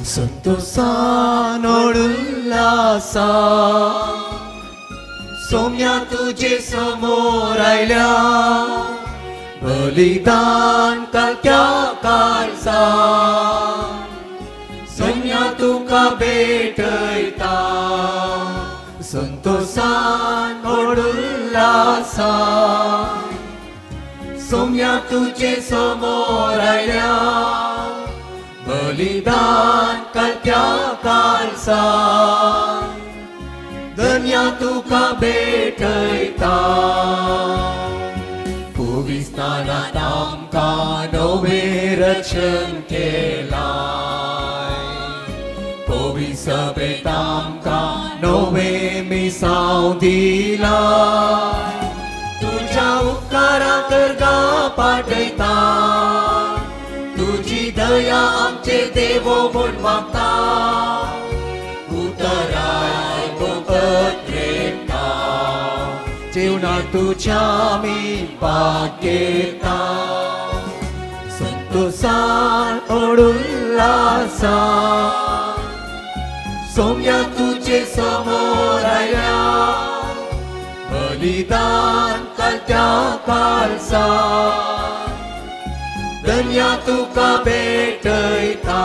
संतोषान उल्लासा सोम्या तुझे समोर आयल्या बलिदान करत्या काळजा सोम्या तुका भेटयता संतोषान उल्लासा सोम्या तुझे समोर आयल्या बलिदान करत्या काळजा धन्य तुका भेटयता पुविस्तानात आमकां नवें रक्षण केलाय पोवी सभेत आमकां नवें मिसांव दिलाय तुज्या उपकाराक कर्गा पाठयता तुझी दया आमचेर देवो म्हूण मागता उतराय पत्रेता जीवनांत तुज्या आमी भाग घेता संतोषान उल्लासा सोम्या तुजे समोर आयल्या बलिदान करत्या काळजा धन्य तुका भेटयता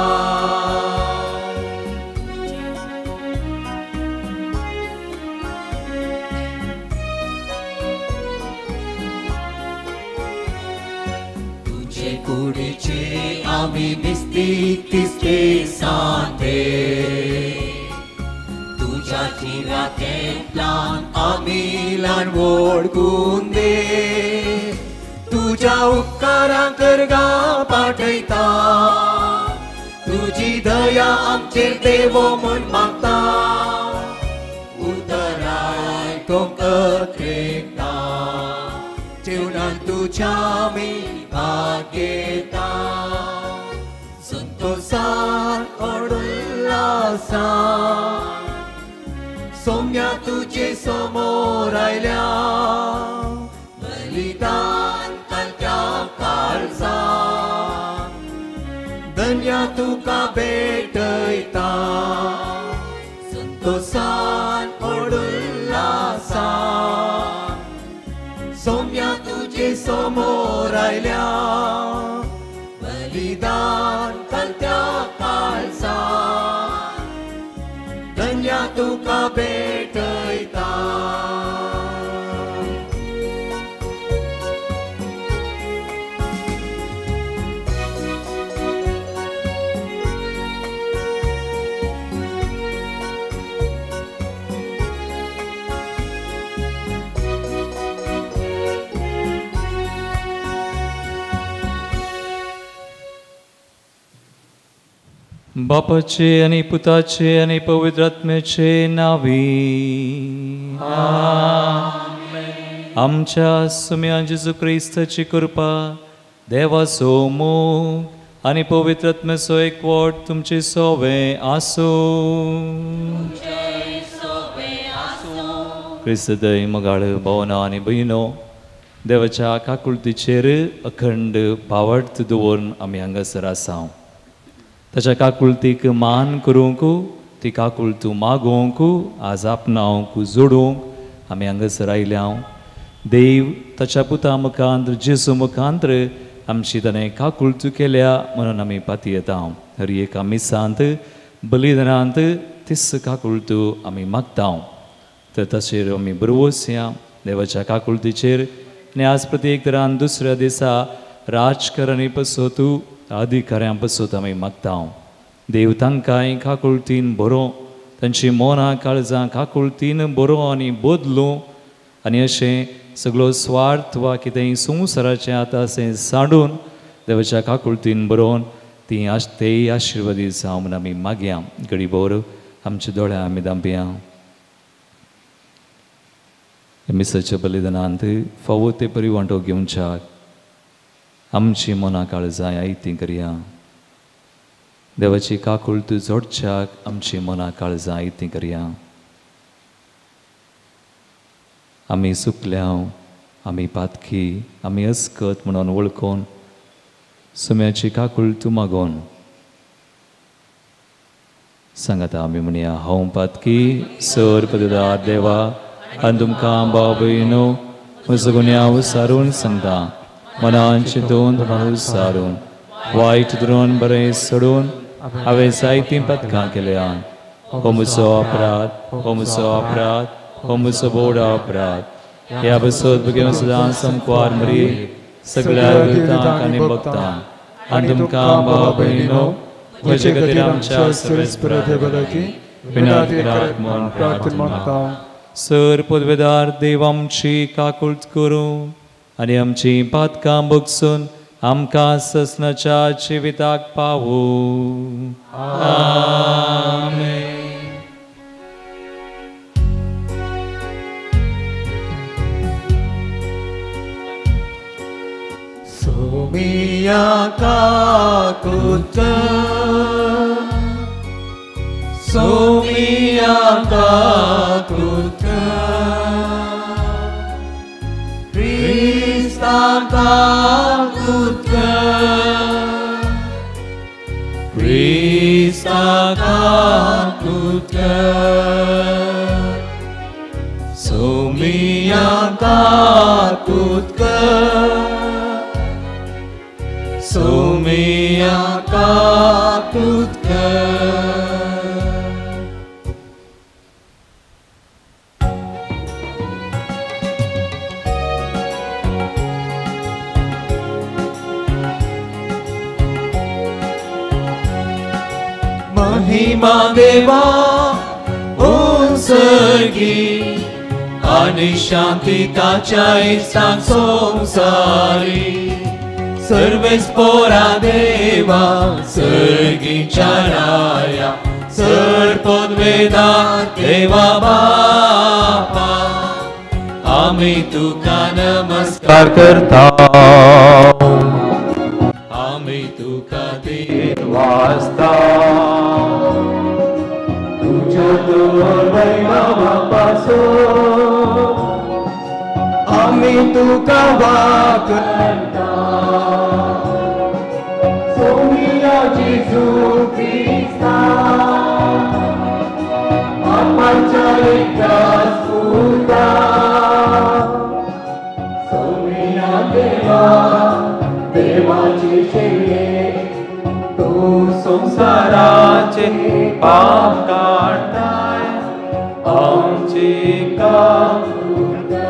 तुझे कुडीचे आमी निस्तीक तिस्ते सांते तुझ्या थिरातेंतल्यान आमी ल्हान वळखून दे तुझ्या उपकाराक कर्गा पाठयता तुझी दया आमचेर देवो म्हूण मागता उतराय कोंकत्रेता जीवनांत तुज्या आमी भाग घेता संतोषान उल्लासा सोम्या तुजे समोर आयल्या बलिदान काळजा धन्य तुका भेटयता संतोषान उल्लासा सोम्या तुजे समोर आयल्या बलिदान करत्या काळजा धन्य तुका भेटयता बापाचे आणि पुताचे आणि पवित्र आत्म्याचे नावी आमच्या सुम्या जेजू क्रिस्ताची कृपा देवाचो मोग आणि पवित्र आत्म्याचो एकवट तुमचे सोवे आसो क्रिस्तदय मगाळ भावना आणि बहिणो देवाच्या काकुळतीचेर अखंड पावट दवरून आमी हांगासर आसा ताच्या काकुळतीक मान करूंक ती काकुळत मागोवंक आज आपणावंक जोडूंक आमी हांगासर आयल्या देव ताच्या पुता मुखांत जेजू मुखांत आमची ताणें काकुळत केल्या म्हणून आमी पाती येता हर एका मिसांत बलिदानांत तीस काकुळत आमी मागता तर तशेर आमी बरोवस या देवाच्या काकुळतीचेर आनी आज प्रत्येक तरान दुसऱ्या दिसा राजकारणी पसोत अधिकाऱ्यां पसोत आमी मागता देव तांकांय काकुळतीन बरो तांची मोना काळजां काकुळतीन बरो आनी बदलूं आनी अशें सगळो स्वार्थ वा कितेंय संवसाराचें आतां अशें सांडून देवाच्या काकुळतीन बरोवन ती तेय आशिर्वादीत जावं म्हूण आमी मागया घडीभर आमच्या दोळ्यां आमी धांपया मिसाच्या बलिदानांत फावो ते परी वांटो घेवच्याक आमची मना काळजां आयतीं करया देवाची काकुळत जोडच्याक आमची मना काळजां आयतीं करया आमी सुकल्या आमी पातकी आमी अस्कत म्हणून वळखून सुम्याची काकुळत मागोवन सांगता आमी म्हणया हांव पातकी सर पददार देवा आनी तुमकां बाबयनो म्हजो गुन्यांव सारून सांगता मनान चिंतून तोंडान सारून वायट धरून बरें सोडून हांवें जायतीं पथकां केल्यान हो म्हजो अपराध हो म्हजो अपराध हो म्हजो व्हड अपराध ह्या बसत बेगीन सदां समकवार मरी सगळ्या विरतांक आनी भक्तांक आनी तुमकां बाबयनो म्हजे खातीर आमच्या सर्वेच प्रार्थनाची विनंती करात म्हूण प्रार्थना मागता सर पदवेदार देव आमची काकुळट करूं आनी आमची पातकां भोगसून आमकां ससनाच्या जिविताक पावूं आमेन. Sumia kakuta Sumia kakuta Krista kakuta Krista kakuta Sumia kakuta Sumia kakutka Mahima deva unsargi ani shanti tacha istan samsari Sarves पोरा देवा सर्गीच्या राया सर पदवेदार देवा बापा आम्ही तुका नमस्कार करता आम्ही तुका देव वाजता तुझ्या वैभवापासून आम्ही तुका वाकरता Jesus Christa, Apanchalikas Puta, Sumia Deva, Devachi Sheye, Tu Samsarache Paap Kartai, Amchi Kaputa,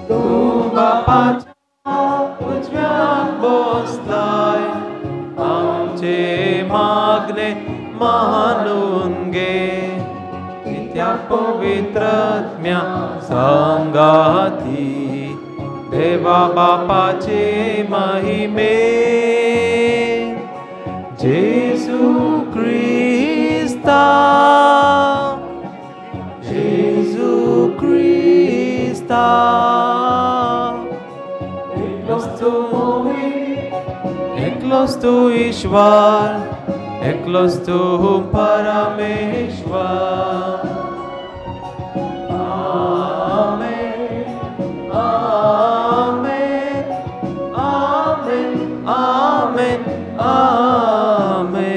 Tu Bapacha. आमचे मागणे मानून घे त्या पवित्रात्म्या संगाती देवा बापाचे महिमे जेसू ख्रिस्ता जेसू ख्रिस्ता Eklos tu Ishwar, Eklos tu Parameshwar. Amen, Amen, Amen, Amen, Amen.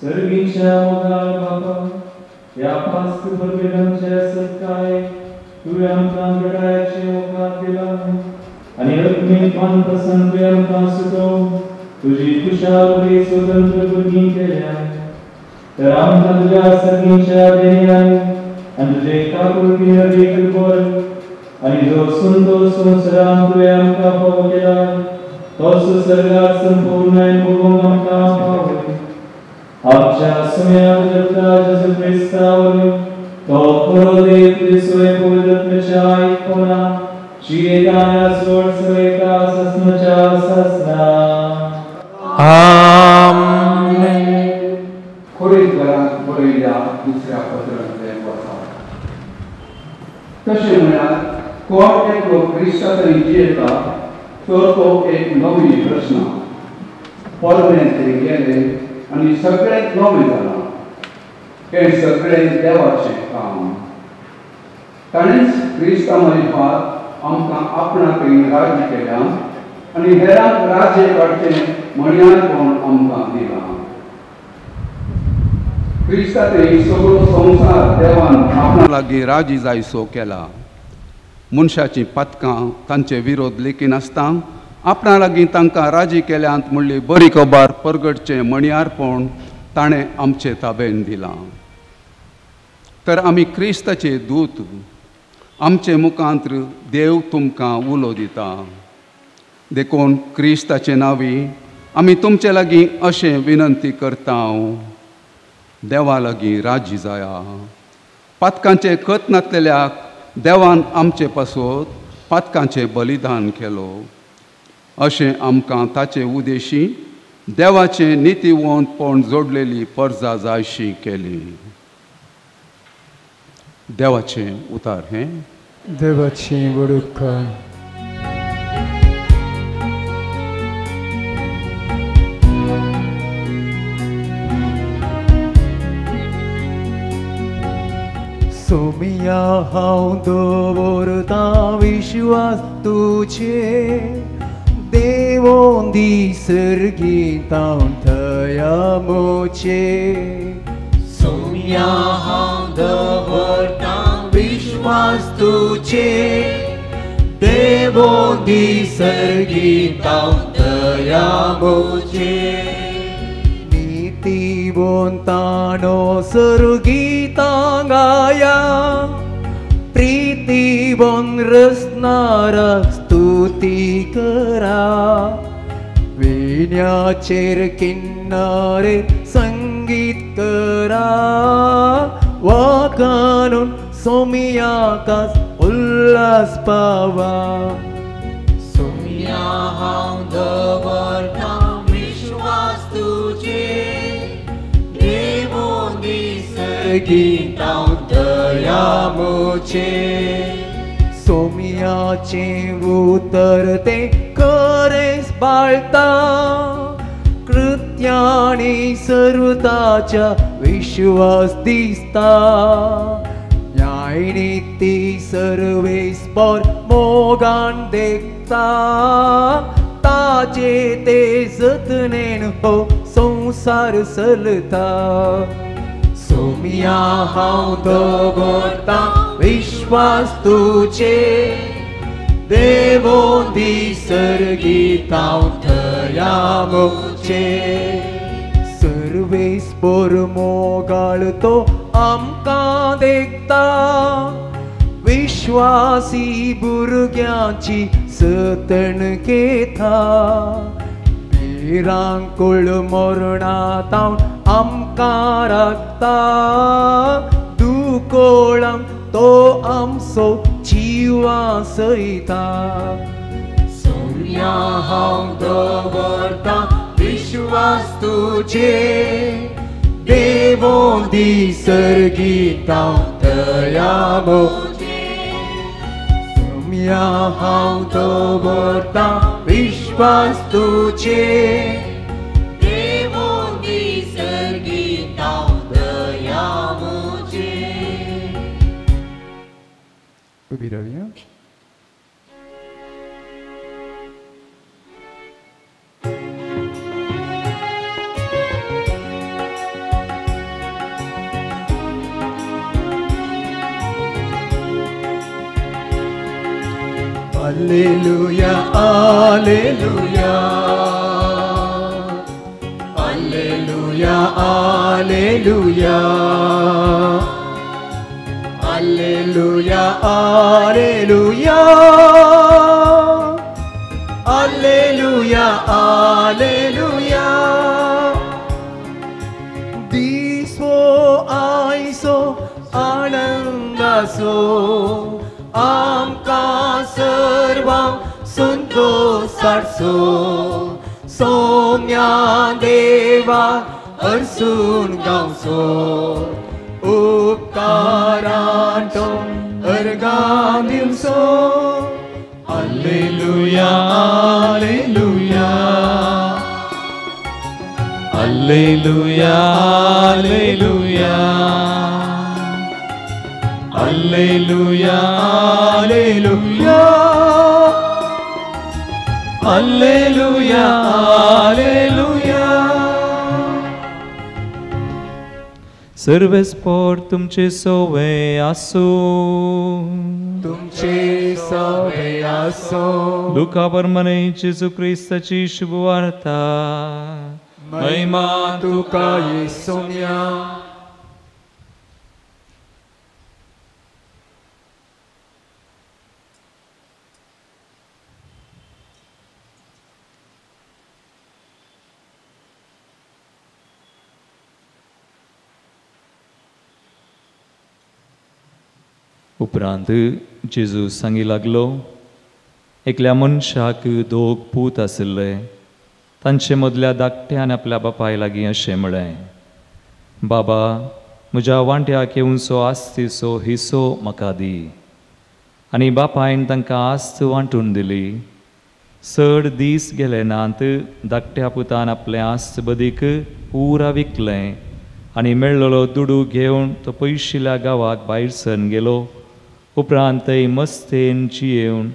सर्गीच्या मोगाळ बाबा या पास्क परमेलांच्या सत्काय तुवें आमकां घडायचे मोगाळ दिला आनी अग्नीत मान प्रसन्न तुवें आमकां सुटोवन तुजी खुशाल बरी स्वतंत्र भुरगीं केल्या तर आमकां तुज्या सर्गीच्या देण्यान आनी तुजे काकुळटी हृदय कर आनी जो सुंदर संवसारान तुवें आमकां फावो केला तोच सर्गात संपूर्ण भोगूंक आमकां फावय आमच्या सुम्या जगता जेसू ख्रिस्तावर तो परोदेव तुझे सोय पवित्रात्म्याच्या आयकोना जियेताना सोड सवेका ससनाच्या ससना आमेन. कोरिंथीयांक बरयल्या दुसऱ्या पत्रांतले वचन तशें म्हळ्यार कोण एकलो ख्रिस्ता थंय जियेता तर तो एक नवी रचना परमेन थंय गेले आनी सगळें नवें जालां हें सगळें देवाचें काम ताणेंच क्रिस्ता मरिपाक आमकां आपणा कडेन राज्य केल्या आनी हेरांक राज्य काडचें म्हणयारपण आमकां दिलां. क्रिस्ता तरी सगळो संवसार देवान आपणा लागीं राजी जायसो केला. मनशाचीं पथकां तांचे विरोध लेखी नासता आपणा लागीं तांकां राजी केल्यांत म्हणली बरी खबर परगडचें म्हणयारपण ताणें आमचे ताब्यान दिलां. तर आमी क्रिस्ताचे दूत आमचे मुखांत्र देव तुमकां उलो दिता. देखून क्रिस्ताचे नांवी आमी तुमचे लागीं अशें विनंती करता, देवा लागीं राजी जाया. पातकांचे खत नासलेल्याक देवान आमचे पासत पातकांचें बलिदान केलो. अशें आमकां ताचे उदेशी देवाचें नितीवंतपण जोडलेली परजा जायशी केली. देवाचें उतार हें. देवाची वडुकाय. सोमिया हांव दवरता विश्वास तुजे देवो दिसर्गिता थया मोचे. सोमिया हांव दवरता विश्वास तुजे देवो दिसर्गिता थया मोचे. नीतिवंतानो सर्गिता गाया प्रीतिवन रसनाराक स्तुती करा. विण्याचेर किन्नारे संगीत करा वाकानून सोमियाकास उल्हास पावा. सोमिया हांव दवरता विश्वास तुजे देवो दिसर्गिता थया मोचे. सोमियाचे उतर ते खरेंच बाळता कृत्यानी सर्वताच्या विश्वास दिसता. न्यायनीती सर्वेस्पर मोगान देखता ताचे ते जतनेन हो संसार चलता. सोमिया हांव दवरता विश्वास तुजे देवो दिसर्गिता थया मोचे. सर्वेस्पर मोगाळ तो आमकां देखता विश्वासी भुरग्यांची सतण घेता. भिरांकूळ मरणांतावन आमकां राखता दुकोळांक तो आमचो जिवा सयता. सोमिया हांव दवरता विश्वास तुजे देवो दिसर्गिता थया मोचे. सोमिया हांव दवरता विश्वास तुजे देवो दिसर्गिता थया मोचे. उभी राहूया. Alleluia, alleluia, alleluia, alleluia, alleluia, alleluia, alleluia, alleluia. Diswo aiso anandaso आमकां सर्वांक संतोषाचो. सोम्या देवा हरसून गावचो उपकारांचो अर्गां दिवचो. Alleluia, alleluia, alleluia, alleluia, Alleluia, Alleluia, Alleluia, Alleluia. सर्व स्पोर तुमचे सोवे आसो, तुमचे सवे आसो. लुका परमने जेजू ख्रिस्ताची शुभवार्ता. महिमा तुका येसुम्या. उपरांत जेजू सांगी लागलो, एकल्या मनशाक दोग पूत आशिल्ले. तांचे मदल्या धाकट्यान आपल्या बापाय लागीं अशें म्हळें, बाबा, म्हज्या वांट्याक येवचो आस्तीचो हिस्सो म्हाका दी. आनी बापायन तांकां आस्त वांटून दिली. चड दीस गेले नात धाकट्या पुतान आपलें आस्त बदीक पुरा विकलें आनी मेळ्ळलो दुडू घेवन तो पयशिल्ल्या गांवाक भायर सरून गेलो. उपरांत थंय मस्तेन जियेवन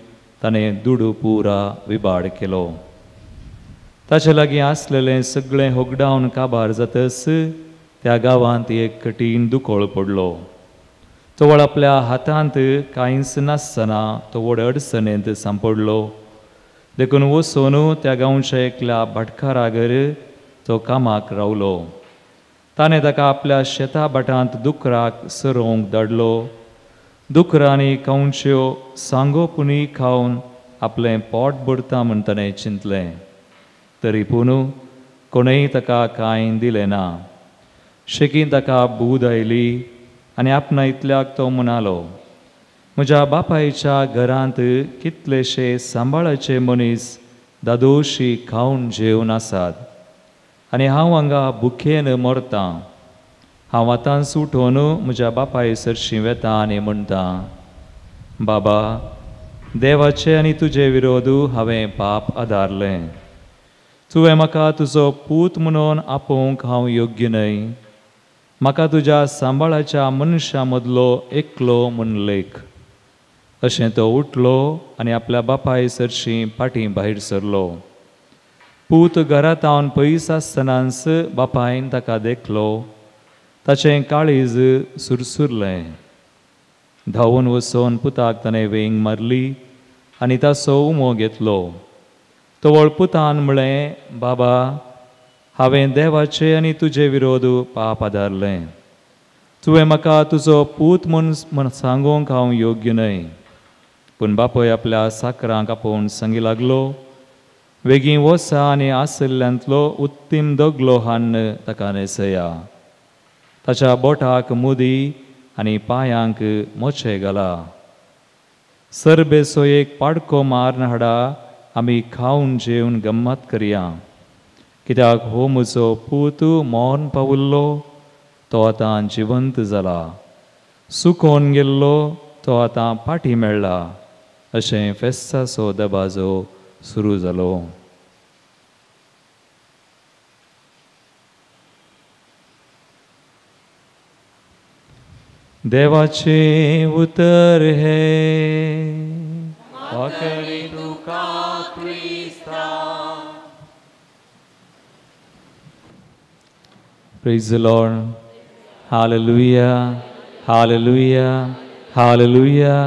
ताणें दुडू पुरा विबाड केलो. ताचे लागीं आसलेलें सगळें होगडावन काबार जातस त्या गांवांत एक कठीण दुकोळ पडलो. तो वळ आपल्या हातांत कांयच नासतना तो व्हड अडचणेंत सांपडलो. देखून वचून त्या गांवच्या एकल्या भाटकारागर तो कामाक रावलो. ताणें ताका आपल्या शेता भाटांत दुकराक सरोवंक धाडलो. दुकरांनी कवच्यो सांगोपुनी खावन आपलें पोट भरता म्हूण ताणें चिंतलें. तरी पूण कोणेय ताका कांय दिलें ना. शेकी ताका बूद आयली आनी आपणा इतल्याक तो म्हणालो, म्हज्या बापायच्या घरांत कितलेशे सांबाळाचे मनीस दादोशी खावन जेवन आसात आनी हांव हांगा भुकेन मरतां. हांव आतां सुटोन म्हज्या बापाय सरशीं वेता आनी म्हणटा, बाबा, देवाचे आनी तुजे विरोध हांवें पाप आदारलें. तुवें म्हाका तुजो पूत म्हणून आपोवंक हांव योग्य न्हय. म्हाका तुज्या सांबाळाच्या मनशा मदलो एकलो म्हूण लेख. अशें तो उठलो आनी आपल्या बापाय सरशीं फाटीं भायर सरलो. पूत घरांत आवन पयस आसतनाच बापायन ताका देखलो. ताचें काळीज सुरसुरलें. धांवून वचून पुताक ताणें वेंग मारली आनी ताचो उमो घेतलो. तो वळ पुतान म्हळें, बाबा, हांवें देवाचे आनी तुजे विरोध पाप आदारलें. तुवें म्हाका तुजो पूत म्हूण सांगूंक हांव योग्य न्हय. पूण बापूय आपल्या साकरांक आपोवन सांगी लागलो, बेगीन वचा आनी आसल्ल्यांतलो उत्तीम दगलो हाडून ताका न्हेसया. ताच्या बोटाक मुदी आनी पांयांक मोचे घाला. सरबेसो एक पाडको मारून हाडा, आमी खावन जेवन गम्मत करया. कित्याक हो म्हजो पूत मौन पावुल्लो, तो आतां जिवंत जाला. सुकोवन गेल्लो, तो आतां फाटीं मेळ्ळा. अशें फेस्ताचो दबाजो सुरू जालो. देवाचे उतर हे वाकरी तुका क्रिस्ता. Praise the Lord. Hallelujah. Hallelujah. Hallelujah.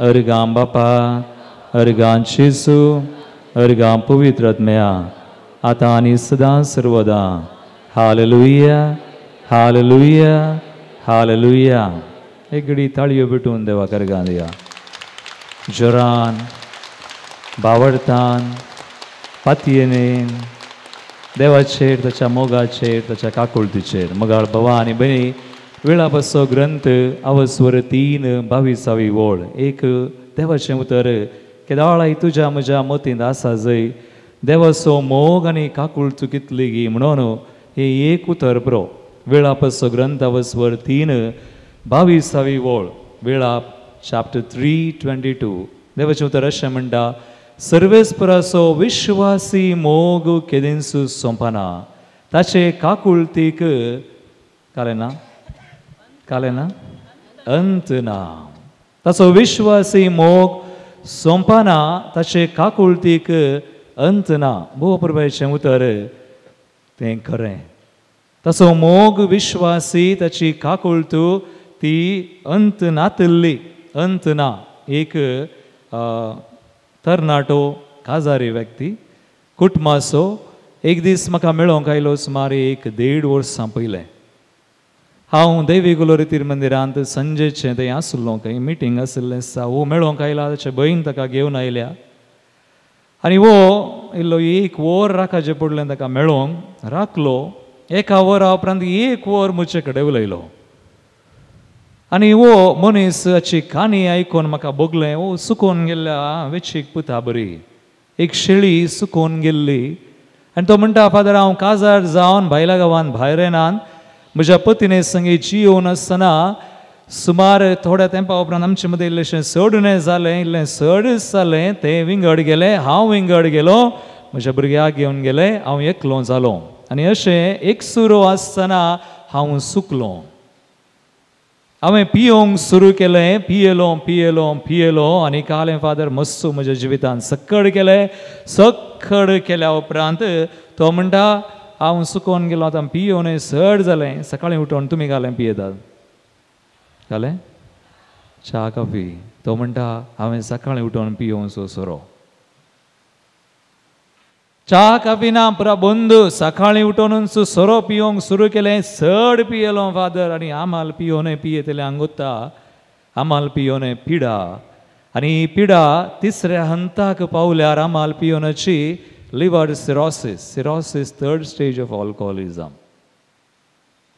अर्गाम बापा, अर्गां जेजू, अर्गां पवित्र आत्म्या, आतां आनी सदां सर्वदा. Hallelujah, hallelujah, hallelujah. एक घडी ताळयो भेटून देवाक अर्गां दिया. जोरान, बावडतान, पातयेनेन देवाचेर, ताच्या मोगाचेर, ताच्या काकुळतीचेर. मोगाळ भवा आनी भयणी, वेळापसो ग्रंथ अवस्वर 3 22वी ओळ. एक देवाचें उतर, केदाळाय तुज्या म्हज्या मतींत आसा जंय देवाचो मोग आनी काकुळत कितली गी म्हणून हे एक उतर बरो. वेळापसो ग्रंथ अवस्वर 3 22वी ओळ. वेळाप चॅप्टर 3:22. देवाचें उतर अशें म्हणटा, सर्वेस्पराचो विश्वासी मोग केदींच सोंपना. ताचे काकुळतीक कालें ना अंत ना. ताचो विश्वासी मोग सोंपना ताचे काकुळतीक अंत ना. भोवपुरबायचें उतर तें खरें. ताचो मोग विश्वासी ताची काकुळतू ती अंत नातल्ली, अंत ना. एक तरणाटो काजारी व्यक्ती कुटुंबाचो एक दीस म्हाका मेळोंक आयलो सुमार 1.5 वर्सां पयलें. हांव दैवी गुलोरितीर मंदिरांत संजेचें थंय आसलो, खंय मिटींग आसलें आसा. वो मेळोंक आयला, ताचे भयण ताका घेवन आयल्या आनी वो इल्लो 1 वर राखाचें पडलें ताका मेळोंक. राखलो. 1 वरा उपरांत 1 वर म्हजे कडेन उलयलो आनी वो मनीस हाची काणी आयकून म्हाका बगलें. वो सुकोवन गेल्ल्या वेचीक पुता बरी, एक शेळी सुकोवन गेल्ली आनी तो म्हणटा, फादर हांव काजार जावन भायल्या गांवांत भायर येनान म्हज्या पत्नी संगी जियोवन आसतना सुमार थोड्या तेंपा उपरांत आमचे मदें इल्लेशें सडणें जालें, इल्लें सड जालें. तें विंगड गेलें, हांव विंगड गेलो, म्हज्या भुरग्याक घेवन गेलें, हांव एकलो जालो आनी अशें एकसुरो आसतना हांव सुकलो. हांवें पियोंक सुरू केलें, पियेलो आनी कालें फादर मस्सू म्हज्या जिवितांत सक्कड केलें. सक्कड केल्या उपरांत तो म्हणटा, हांव सुकोवन गेलो, आतां पियोन सड जालें, सकाळीं उठोन तुमी घालें पियेतात घालें च्या कॉफी. तो म्हणटा, हांवें सकाळीं उठोन पियोंक सोरो. च्या कॉफी ना, पुरा बंद. सकाळीं उठोन सोरो पियोंक सुरू केलें. सड पियेलो फादर आनी आमाल पियोन पियेतलें आंगोता. आमाल पियोन पिडा आनी पिडा तिसऱ्या हंताक पावल्यार आमाल पियोनाची liver cirrhosis. Cirrhosis 3rd stage of alcoholism.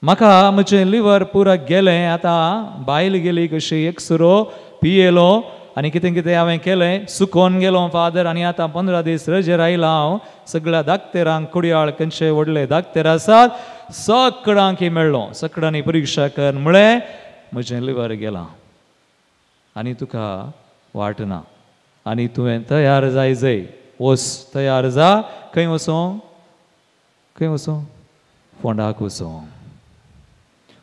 म्हाका म्हजें लिवर पुरा गेलें. आतां बायल गेली कशी, एकसुरो पियेलो आनी कितें कितें हांवें केलें, सुकोवन गेलो फादर. आनी आतां 15 दीस रजेर आयला हांव. सगळ्या दाक्तेरांक कुडयाळ खंयचे व्हडले दाक्तेर आसात सगळ्यांक मेळ्ळो. सगळ्यांनी परिक्षा कर म्हळें म्हजें लिवर गेलां आनी तुका वाटना आनी तुवें तयार जाय. वस तयार जा. खंय वचों? खंय वचों? फोंडाक वचों.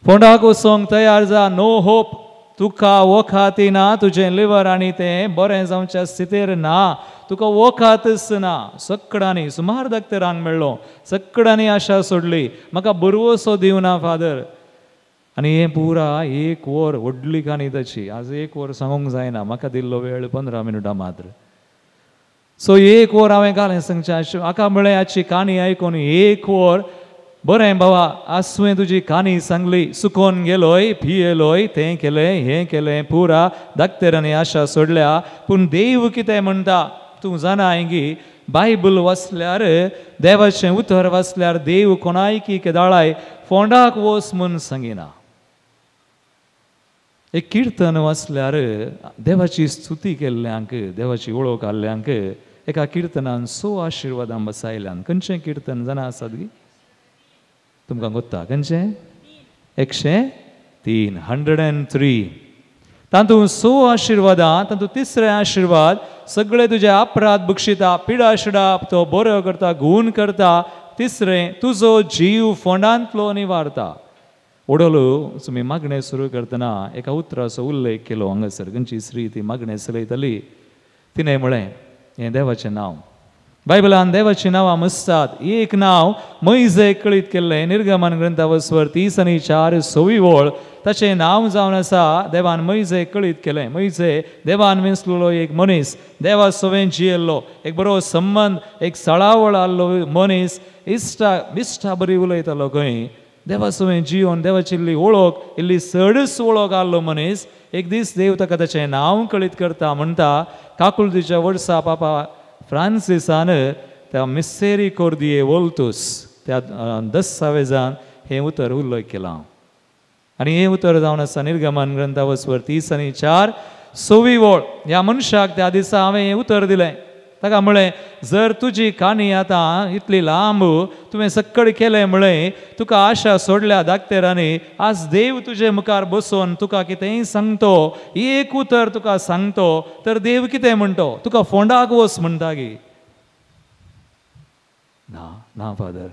फोंडाक वचोंक तयार जा. No hope. तुका वखाती ना. तुजें लिवर आनी तें बरें जावच्या स्थितीर ना. तुका वखातच ना. सगळ्यांनी सुमार दाक्तेरांक मेळ्ळो. सगळ्यांनी आशा सोडली. म्हाका बरवसो दिवना फादर. आनी हें पुरा 1 वर व्हडली काणी ताची. आज 1 वर सांगूंक जायना, म्हाका दिल्लो वेळ 15 मिनटां मात्र. सो 1 वर हांवें घालें सांगचें. हाका म्हळें हाची काणी आयकून 1 वर बरें बाबा आसुवें तुजी काणी सांगली. सुकोवन गेलोय, पियेलोय, तें केलें, हें केलें, पुरा दाक्तेरांनी आशा सोडल्या. पूण देव कितें म्हणटा तूं जाणा गी, बायबल वाचल्यार, देवाचें उतर वाचल्यार देव कोणायकी केदाळाय फोंडाक वच म्हूण सांगिना. एक किर्तन वाचल्यार देवाची स्तुती केल्ल्यांक, देवाची वळख आल्ल्यांक एका किर्तनान 100 आशिर्वादां बसयल्यान. खंयचें किर्तन जाणा आसात गी? तुमकां गोत्ता खंयचें? 103 103. तातूंत 100 आशिर्वादां, तातूंत 3रे आशिर्वाद सगळे तुजे अपराध बक्षिता, पिडा शिडाप तो बरो करता, गुण करता. 3रे तुजो जीव फोंडांतलो निवारता. ओडोलो तुमी मागणें सुरू करतना एका उतराचो उल्लेख केलो हांगासर. खंयची स्त्री ती मागणें चलयताली, तिणें म्हळें हें देवाचें नांव. बायबलान देवाचीं नांवां मस्तात. एक नांव मैजे कळीत केल्लें. निर्गमन ग्रंथावस्वर 30 आनी 4 26 ताचें नांव जावन आसा. देवान मैजे कळीत केलें. मैजे देवान वेंचलेलो एक मनीस, देवा सवें जियेल्लो, एक बरो संबंद, एक सळावळ आसलो मनीस. इश्टा बरी उलयतालो खंय, देवा सवें जियोन देवाची इल्ली वळख, इल्ली सडस वळख आसलो मनीस. एक दीस देव ताका ताचें नांव कळीत करता. म्हणटा काकुळतीच्या वर्सा पापा फ्रांसिसान त्या मिसेरिकॉर्दिये वोल्तुस त्या दस्तावेजान हें उतर उल्लेख केलां. आनी हें उतर जावन आसा निर्गमन ग्रंथावस्वर 30 आनी 4 26. ह्या मनशाक त्या दिसा हांवें हें उतर दिलें. ताका म्हळें जर तुजी काणी आतां इतली लांब तुवें सक्कड केलें म्हळें, तुका आशा सोडल्या दाक्तेरांनी, आज देव तुजे मुखार बसोवन तुका कितेंय सांगतो, एक उतर तुका सांगतो, तर देव कितें म्हणटो? तुका फोंडाक वच म्हणटा गी. ना फादर,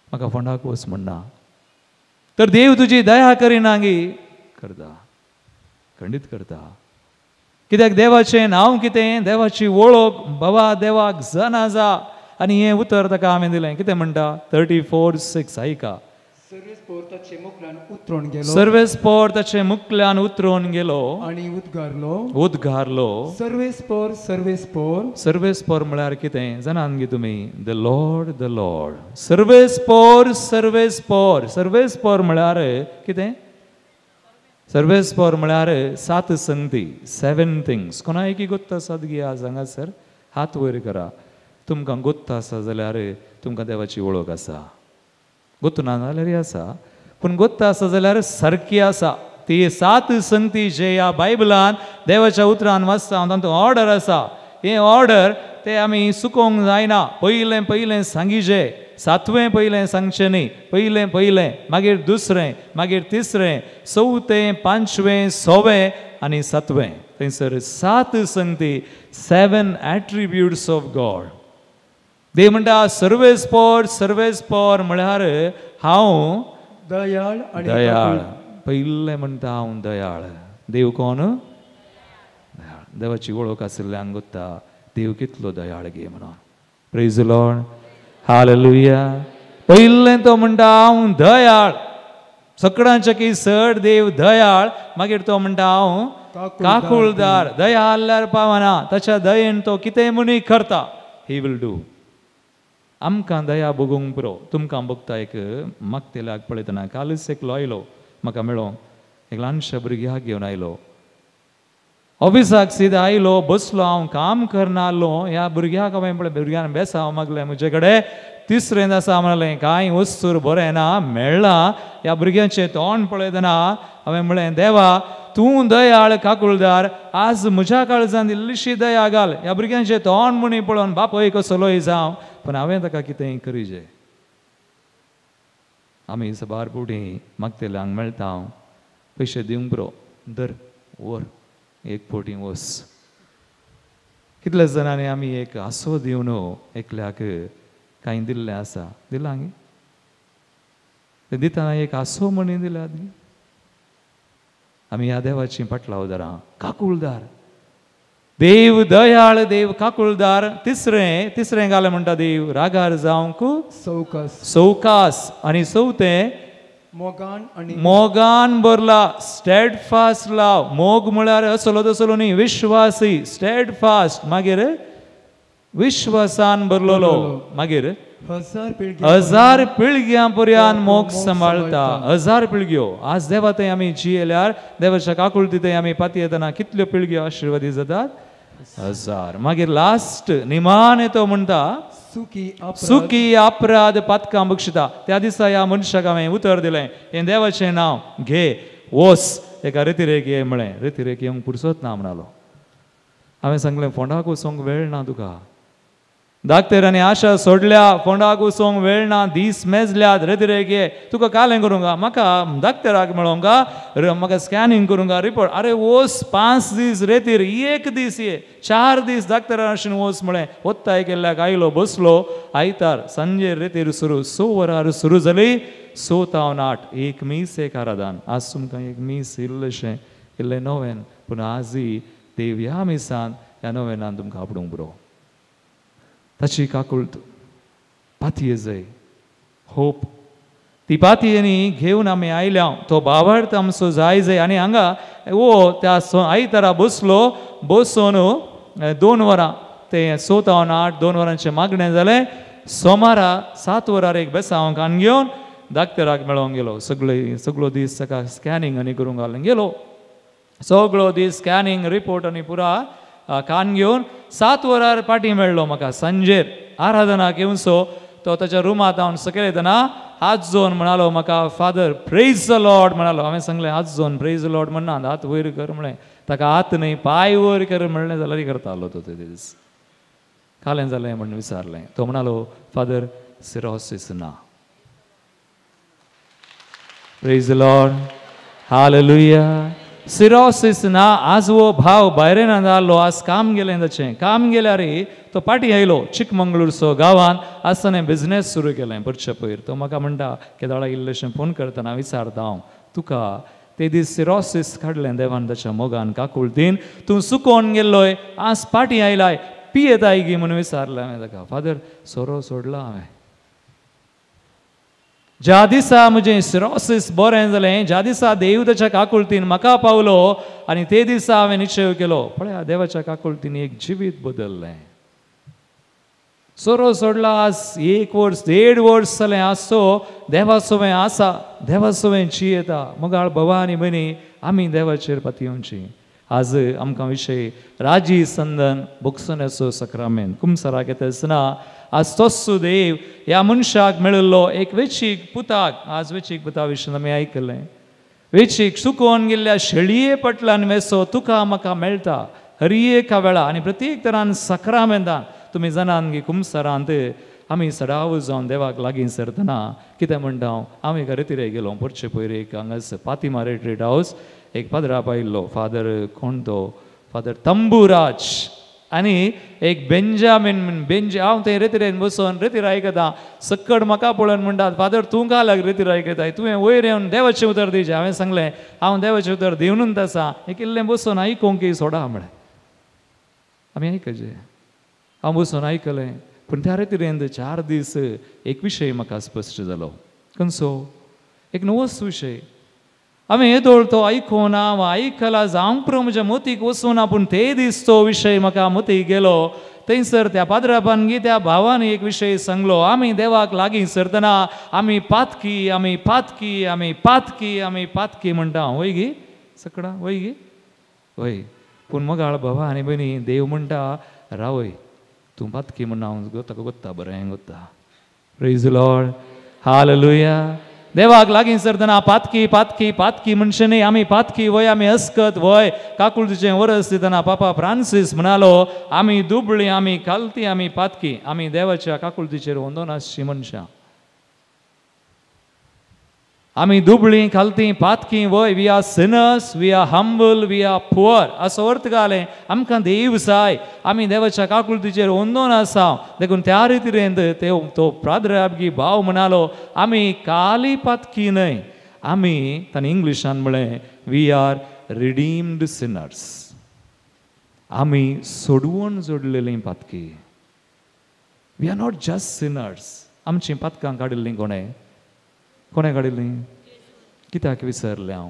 म्हाका फोंडाक वच म्हणना. तर देव तुजी दया करिना गी. करता. खंडीत करता. कित्याक देवाचें नांव कितें, देवाची वळख बाबा देवाक जन आसा. आनी हें उतर ताका हांवें दिलें. कितें म्हणटा 34:6 आयका. सर्वेस्पोर ताचे मुखल्यान उतरून गेलो सर्वेस्पोर ताचे मुखल्यान उतरून गेलो आनी उद्गारलो सर्वेस्पोर सर्वेस्पोर सर्वेस्पोर म्हळ्यार कितें जाणान गे तुमी, द लॉर्ड. सर्वेस्पोर सर्वेस्पोर सर्वेस्पोर म्हळ्यार कितें, सर्वेस्पोर म्हळ्यार 7 संगती, 7 थिंग्स. कोणाय की गोत्त आसात गे आज हांगासर हात वयर करा. तुमकां गोत्त आसा जाल्यार तुमकां देवाची वळख आसा. गोत्त ना जाल्यार आसा, पूण गोत्त आसा जाल्यार सारकी आसा. ती 7 संगती जे ह्या बायबलान देवाच्या उतरान वाचता तातूंत ऑर्डर आसा. हें ऑर्डर तें आमी चुकोवंक जायना. पयलें सांगिजे, 7वें पयलें सांगचें न्ही. पयलें मागीर दुसरें, मागीर तिसरें, 4थें, 5वें, 6वें आनी 7वें. थंयसर 7 संगती, 7 एट्रिब्यूट्स ऑफ गॉड. देव म्हणटा सर्वेस्पोर म्हळ्यार हांव दयाळ आनी दयाळ. पयलें म्हणटा हांव दयाळ. देव कोण, दयाळ. देवाची वळख आशिल्ल्यान गोत्ता देव कितलो दयाळ गे म्हणून. Praise the Lord, hallelujah. पयलें तो म्हणटा हांव दयाळ. सगळ्यांच्या की चड देव दयाळ. मागीर तो म्हणटा हांव काकुळदार. दया आसल्यार पावना, ताच्या दयेन तो कितें मुनी करता, ही विल डू. आमकां दया बगूंक पुरो. तुमकां बगता एक मागतेल्याक पळयतना कालच एकलो आयलो म्हाका मेळो. एक ल्हानशा भुरग्याक घेवन आयलो. ऑफिसाक सीदा आयलो, बसलो. हांव काम करनासलो. ह्या भुरग्याक हांवें पळय भुरग्यान बेसांव मागलें. म्हजे कडेन तिसरें आसा म्हणलें कांय वस्तूर बरें ना मेळ्ळा. ह्या भुरग्याचें तोंड पळयतना हांवें म्हणलें देवा तूं दयाळ काकुळदार, आज म्हज्या काळजांत इल्लीशी दया घाल. ह्या भुरग्यांचें तोंड मुनी पळोवन बापय कसलोय जावं, पण हांवें ताका कितेंय करीजे. आमी सबार पुटी मागतेल्यांक मेळटा. पयशे दिवंक पुरो, धर व्हर, एक पोटी वस. कितलेच जाणांनी आमी एक आसो दिवन एकल्याक कांय दिल्लें आसा. दिलां गे ते दितना एक आसो म्हणी दिल्यात गे. आमी ह्या देवाची पाटलाव धरा. काकुळदार देव दयाळ, देव काकुळदार. तिसरें घाल म्हणटा देव रागार जावंक सवकास. आनी 4थें मोगान भरला, स्टेडफास्ट लाव. मोग म्हळ्यार असलो तसलो न्ही, विश्वासी, स्टेडफास्ट. मागीर विश्वासान भरलेलो. मागीर 1000 पिळग्यां पर्यंत मोग सांबाळटा. 1000 पिळग्यो. आज देवा थंय आमी जियेल्यार देवाच्या काकुळती थंय आमी पाती येतना कितल्यो पिळग्यो आशिर्वादी जातात? 1000. मागीर लास्ट निमान येतो म्हणटा सुखी अपराध पातकां बक्षिता. त्या दिसा ह्या मनशाक हांवें उतर दिलें, हें देवाचें नांव घे, वस, एका रेतीरेक ये म्हळें. रेतीरेक येवंक पुरसत ना म्हणलो. हांवें सांगलें फोंडाक वचोंक वेळ ना तुका. दाक्तेरांनी आशा सोडल्या, फोंडाक वचोंक वेळ ना, दीस मेजल्यात. रेतीरेक ये, तुका कालें करूंक म्हाका दाक्तेराक मेळोंक म्हाका स्कॅनिंग करूंक रिपोर्ट. अरे वस 5 दीस रेतीर, 1 दीस ये, 4 दीस दाक्तेरा आशिन वस म्हळें. वत्ताय केल्ल्याक आयलो, बसलो. आयतार सांजे रेतीर सुरू, 6 वरार सुरू जाली. 6 तावन 8, 1 मीस 1 आराधन. आज तुमकां 1 मीस इल्लेशें इल्लें नोवेन, पूण आजय देव ह्या मिसान ह्या नोवेनान तुमकां आपणूंक पुरो. ताची काकुळट पातये जाय, होप. ती पातयेनी घेवन आमी आयल्या. तो भावार्थ आमचो जाय. आनी हांगा त्या आयतारा बसलो. बसून 2 वरां ते 6 तावन 8 2 वरांचें मागणें जालें. सोमारा 7 वरार एक बेसांव कान घेवन दाक्तेराक मेळोंक गेलो. सगळो दीस ताका स्कॅनिंग आनी करूंक घालूंक गेलो. सगळो दीस स्कॅनिंग रिपोर्ट आनी पुरा कान घेवन 7 वरार पाटी मेळ्ळो म्हाका. सांजेर आराधनाक येवचो. तो ताच्या रुमांत हांव सकयल येतना हात जोवन म्हणालो म्हाका, फादर प्रेज द लॉर्ड म्हणालो. हांवें सांगलें हात जोवन प्रेज द लॉर्ड म्हणना, हात वयर कर म्हळें. ताका हात न्हय पांय वयर कर म्हणलें जाल्यार करतालो तो ते दीस. कालें जालें म्हणून विचारलें. तो म्हणालो फादर सिरोसीस ना. Praise the Lord, hallelujah. Cirrhosis ना. आज वो भाव भायरेन जाल्लो. आज काम गेलें ताचें. काम गेल्यार तो पाटी आयलो चिकमंगळूरचो गांवांत. आज ताणें बिझनेस सुरू केलें परचे पयर. तो म्हाका म्हणटा केदाळा इल्लेशें फोन करतना विचारता हांव, तुका ते दीस सिरोसिस काडलें देवान ताच्या मोगान काकुळतीन. तूं सुकोवन गेल्लोय, आज पाटी आयलाय, पियेताय गी म्हणून विचारलें हांवें ताका. फादर सोरो सोडला हांवें. ज्या दिसा म्हजें सिरोसिस बरें जालें, ज्या दिसा देव ताच्या काकुळतीन म्हाका पावलो आनी ते दिसा हांवें निश्चय केलो, पळया देवाच्या काकुळतीन एक जिवीत बदललें. सोरो सोडला. आज 1 वर्स 1.5 वर्स जालें आसो देवा सोवें आसा, देवा सोवें जियेता. मोगाळ भवा आनी भयणी, आमी देवाचेर पातयेवची. आज आमकां विशय राजी संदन बुक्सोनेचो सक्रामेंत कुमसाराक येता आसतना आज तोच देव ह्या मनशाक मेळिल्लो एक वेचीक पुताक, आज वेचीक पुता विशीं आमी आयकलें. वेचीक सुकोवन गेल्ल्या शेळये पटलान वेसो तुका म्हाका मेळटा हर एका वेळा आनी प्रत्येक तरान सक्रामेंतान. तुमी जाणान की कुमसारांत आमी सडाव जावन देवाक लागीं सरतना कितें म्हणटा हांव एका रितीरे गेलो परचे पयर एक हांगास पातिमा रिट्रीट हावस. एक पाद्रा पायिल्लो, फादर कोण तो, फादर तंबुराज आनी एक बेंजामीन हांव थंय रितीरेन बसून रितीर आयकता. सक्कड म्हाका पळोवन म्हणटात, फादर तूं का लाग रितीर आयकताय, तुवें वयर येवन देवाचें उतर दिवचें. हांवें सांगलें हांव देवाचें उतर दिवनूच आसा, एक इल्लें बसून आयकूंक की सोडा म्हळें. आमी आयकचें. हांव बसून आयकलें. पूण त्या रितीरेन 4 दीस एक विशय म्हाका स्पश्ट जालो. खंयचो? एक नवोच विशय. हांवें येदोळ तो आयकोना वा आयकला जावंक पुरो म्हज्या मतीक वचूना, पूण ते दीस तो विशय म्हाका मतीक गेलो. थंयसर त्या पाद्रापानगी त्या भावान एक विशय सांगलो. आमी देवाक लागीं सरतना आमी पातकी आमी पातकी आमी पातकी आमी पातकी म्हणटा. वय गी सकडा, वय गी वय. पूण मोगाळ भावा आनी भयणी, देव म्हणटा रावय, तूं पातकी म्हण हांव ताका गोत्ता, बरें गोत्ता. Praise the Lord, hallelujah. देवाक लागीं सरतना पातकी पातकी पातकी म्हणचे न्ही, आमी पातकी वय, आमी अस्कत वय. काकुळतीचें वरस दितना पापा फ्रांसीस म्हणालो आमी दुबळीं आमी कालती आमी पातकी. आमी देवाच्या काकुळतीचेर वंदोन आसची मनशां. आमी दुबळीं कालती पातकी वय. We are sinners, we are humble, we are poor. असो अर्थ घालें. आमकां देव जाय, आमी देवाच्या काकुळतीचेर वंदोन आसा. देखून त्या रितीरेन तो प्राद्राबगी भाव म्हणालो आमी काली पातकी न्हय, आमी ताणें इंग्लिशान म्हळें वी आर रिडीम्ड सिनर्स. आमी सोडवून जोडलेलीं पातकी. We are not just sinners. आमचीं पातकां काडिल्लीं कोणें काडिल्लीं? कित्याक विसरलें हांव?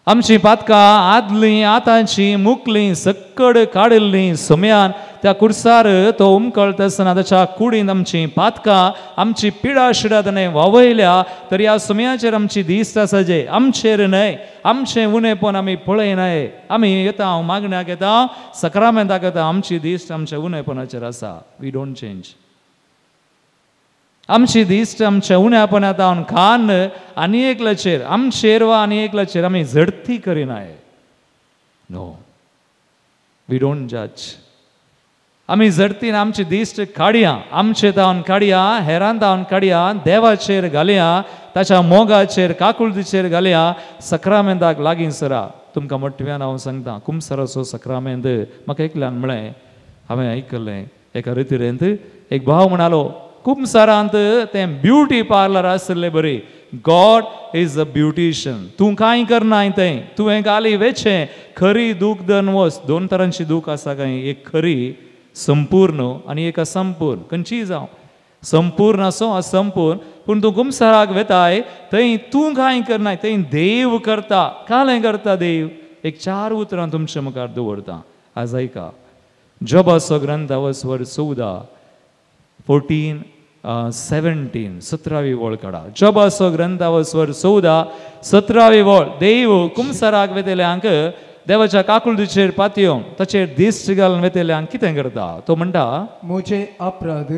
आमचीं पातकां आदलीं आतांचीं मुखलीं सक्कड काडिल्लीं सोम्यान त्या कुर्सार तो उमकळटा आसतना ताच्या कुडीन आमचीं पातकां आमची पिडा शिडा ताणें वावयल्या. तर ह्या सोम्याचेर आमची दिस्त आसा जे आमचेर न्हय, आमचें उणेपण आमी पळयनाय. आमी येता, हांव मागण्याक येता, सक्रामेंताक येता, आमची दिस्त आमच्या उणेपणाचेर आसा. We don't change. आमची दिस्ट आमच्या उण्यापणांत हांव खान आनी एकल्याचेर आमचेर वा आनी एकल्याचेर आमी झडती करिनाय. नो, वी डोंट जज. आमी झडतीन आमची दिस्ट काडया, आमचे तावन काडया, हेरां तावन काडया, देवाचेर घालया, ताच्या मोगाचेर काकुळतीचेर घालया, सक्रामेंताक लागीं सरा. तुमकां मोठव्यान हांव सांगता, कुमसाराचो सक्रामेंत म्हाका एकल्यान म्हळें, हांवें आयकलें एका रितीरेंत एक भाव म्हणालो कुमसारांत तें ब्युटी पार्लर आसलें बरी. God is a beautician. तूं कांय करनाय तें, तुवें घाली वेचें खरी दूख दन वच. 2 तरांची दूख आसा काय, एक खरी संपूर्ण आनी एक असंपूर्ण. खंयचीय जावं, संपूर्ण आसूं असंपूर्ण, पूण तूं कुमसाराक वेताय थंय तूं कांय करनाय, थंय देव करता. कालें करता देव? एक 4 उतरां तुमच्या मुखार दवरता. आज ऐका, जोबाचो ग्रंथ वर 14, 14, 17, 17वी वळ काडा. जोबाचो ग्रंथ वर 14, 17वी वळ. देव कुमसाराक वेतेल्यांक देवाच्या काकुळतीचेर पातयेवन ताचेर दिश्ट घालून वेतेल्यांक कितें करता? तो म्हणटा म्हजे अपराध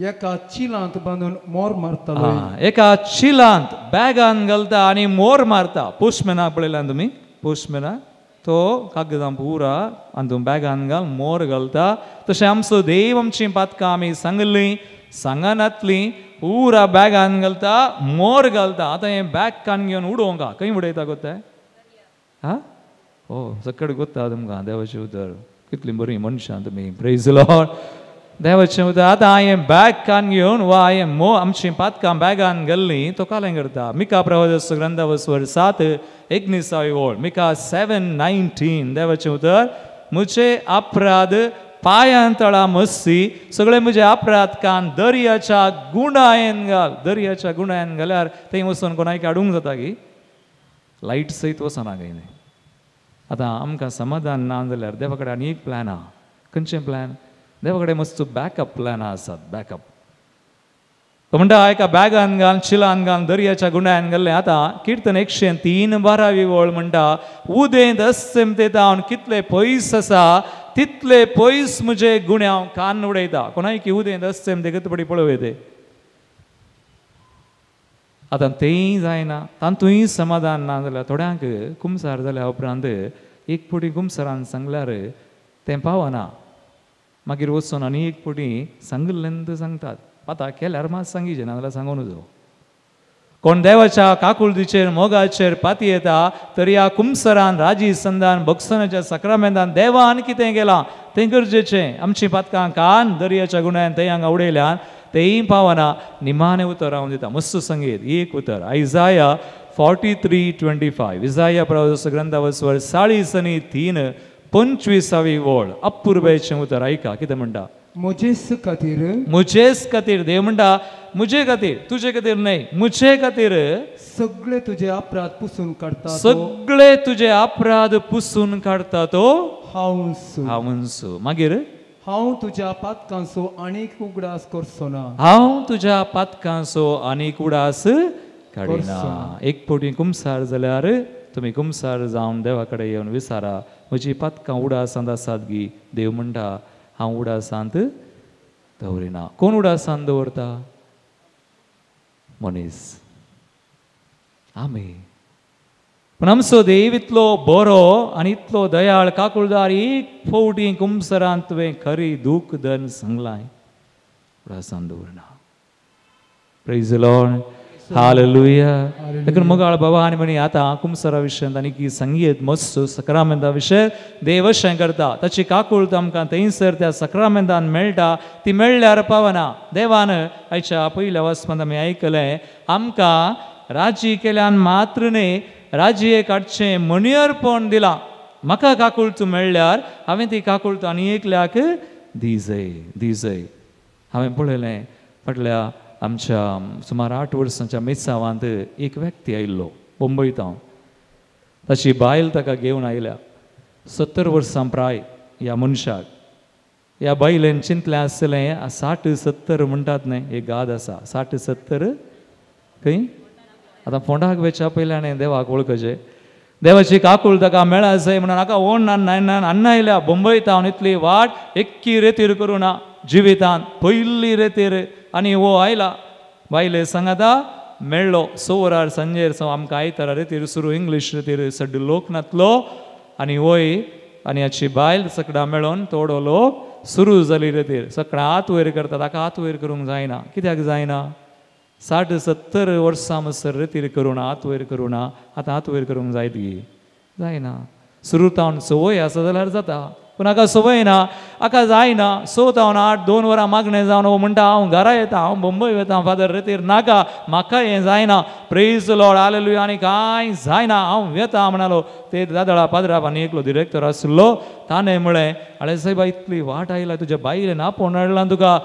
एका चिलांत बांदून मोर मारतालो. एका चिलांत बॅगान घालता आनी मोर मारता. पोस्टमॅनाक पळयल्यान तुमी? पोस्टमॅनाक तो कागदां पुरा आनी तूं बॅगान घाल मोर घालता. तशें आमचो देव आमचीं पातकां आमी सांगलीं सांगनातलीं पुरा बॅगान घालता, मोर घालता. आतां हें बॅग कान घेवन उडोवंक खंय उडयता गोताय? हा, हो सकड गोता तुमकां देवाचें उतर. कितलीं बरीं मनशां तुमी. Praise the Lord. देवाचें उतर आतां हांवें बॅग कान घेवन वा हांवें आमची पातकां बॅगान घाल्लीं तो कालें करता. मिका प्रवादस ग्रंथावसवर 7:19 ओळ मिका 7:19 देवाचें उतर म्हजे अपराध पांयां तळा मस्सी सगळे म्हजे अपराध कान दर्याच्या गुंडायेन घाल. दर्याच्या गुंडायेन घाल्यार थंय वचून कोणाय काडूंक जाता की लायट सयत वचना काय न्ही. आतां आमकां समाधान ना जाल्यार देवा कडेन आनी एक प्लॅन आहा. खंयचें प्लॅन? देवा कडेन मस्त बॅकअप प्लॅन आसात. बॅकअप तो म्हणटा एका बॅगान घाल चिलान घाल दर्याच्या गुंडायन घाल्लें. आतां किर्तन 103:12 ओळ म्हणटा उदेंत अस्तेम तेता हांव कितले पयस आसा तितले पयस म्हजे गुणे हांव कान उडयता. कोणाय की उदेंत अस्तेम ते गतपडी पळोवं ते. आतां तेंय जायना तांतूय समाधान ना जाल्यार थोड्यांक कुमसार जाल्या उपरांत एक फावटी कुमसारान सांगल्यार तें पावना. मागीर वचून आनी एक फावटी सांगलें सांगतात. आतां केल्यार मात सांगिचें ना जाल्यार सांगून नजो. कोण देवाच्या काकुळतीचेर मोगाचेर पाती येता तर ह्या कुमसरान राजी संदान बक्षनाच्या सक्रामेंतान देवान कितें केलां तें गरजेचें. आमची पातकां कान दर्याच्या गुणान थंय हांगा उडयल्यान तेंय पावना. निमाणें उतर हांव दिता. मस्त संगीत एक उतर आयजाया 43:25 इजाया प्रवादस ग्रंथावसवर 40:3 ओळ अपूर्वेचें उतर आयका कितें म्हणटा. मुजेस खातीर मुजेच खातीर देव म्हणटा मुजे खातीर तुजे खातीर न्हय मुजे खातीर सगळे तुजे अपराध पुसून काडता. सगळे तुजे अपराध पुसून काडता तो हांव हांवसो. मागीर हांव तुज्या पातकांचो आनीक उगडास करचो ना. हांव तुज्या पातकांचो आनीक उडास काडिना. एक फावटी कुमसार जाल्यार तुमी कुमसार जावन देवा कडेन येवन विचारा म्हजी पातकां उडासांत आसात गी. देव म्हणटा हांव उडासांत दवरिना. कोण उडासांत दवरता? मनीस आमी. पूण आमचो देव इतलो बरो आनी इतलो दयाळ काकुळदार एक फावटी कुमसरांत तुवें खरी दूख दन सांगलां उडासांत दवरना. Praise the Lord. हालेलुया. देखून मोगाळ बाबा आनी म्हणी आतां कुमसरा विशयांत आनी की संगीत मस्त सक्रामेंता विशय देव अशें करता. ताची काकूळत आमकां थंयसर त्या सक्रामेंतान मेळटा. ती मेळ्ळ्यार पावना. देवान आयच्या पयल्या वचपांत आमी आयकलें आमकां राजी केल्यान मात्र न्ही राजयेक हाडचें मणियरपण दिलां. म्हाका काकूळत मेळ्ळ्यार हांवें ती काकूळत आनी एकल्याक दिजय. हांवें पळयलें फाटल्या आमच्या सुमार 8 वर्सांच्या मेसावांत एक व्यक्ती आयिल्लो मुंबयतावन. ताची बायल ताका घेवन आयल्या. 70 वर्सां प्राय ह्या मनशाक. ह्या बायलेन चिंतलें आसलें 60-70 म्हणटात न्हय एक गाद आसा 60-70 खंय. आतां फोंडाक वेच्या पयलें हाणें देवाक वळखचें. देवाची काकूळ ताका मेळा जाय म्हणून नाका ओण अन्न आयल्या मुंबयतावन इतली वाट एक्की रेतीर करूं ना जिवितांत पयली रेतीर आनी हो आयला. बायले सांगाता मेळ्ळो 6 वरार सांजेर सो आमकां आयतारा रेतीर सुरू इंग्लीश रेतीर सड्ड लोक नातलो आनी वय आनी हाची बायल सकडा मेळोन थोडो लोक सुरू जाली रेतीर. सकाळीं हात वयर करता ताका हात वयर करूंक जायना. कित्याक जायना? 60-70 वर्सां मसर रेतीर करूं ना हात वयर करूं ना. आतां हात वयर करूंक जायत गी जायना. सुरू तावन संवय आसा जाल्यार जाता पूण हाका संवय ना हाका जायना. 6 तावन 8 2 वरां मागणें जावन हो म्हणटा हांव घरा येता हांव मुंबय वता फादर रेतीर नाका म्हाका हें जायना. Praise the Lord hallelujah. आनी कांय जायना हांव येता म्हणलो. ते दादळा पाद्राप आनी एकलो डिरेक्टर आसलो ताणें म्हळें आळे सायबा इतली वाट आयला तुज्या बायलेन आपोवन हाडलां तुका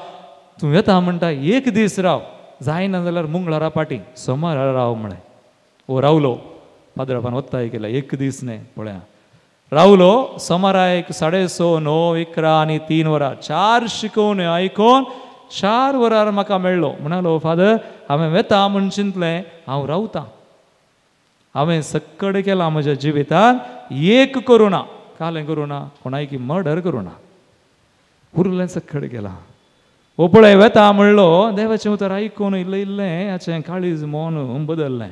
तूं येता म्हणटा एक दीस राव जायना जाल्यार मंगळारा पाटी सोमारा राव म्हळें. हो रावलो. पाद्रापान वत्ताय केला एक दीस न्हय पळया रावलो. सोमारा एक 6:30 9 11 आनी 3 वरां 4 शिकोवन आयकोन 4 वरार म्हाका मेळ्ळो. म्हणलो फादर हांवें वेता म्हूण चिंतलें हांव रावतां. हांवें सक्कड केलां म्हज्या जिवितांत एक करूं ना कालें करूं ना कोणाय की मर्डर करूं ना उरलें सक्कड केलां. हो पळय वेता म्हणलो. देवाचें उतर आयकून इल्लें इल्लें हाचें काळीज मोन बदल्लें.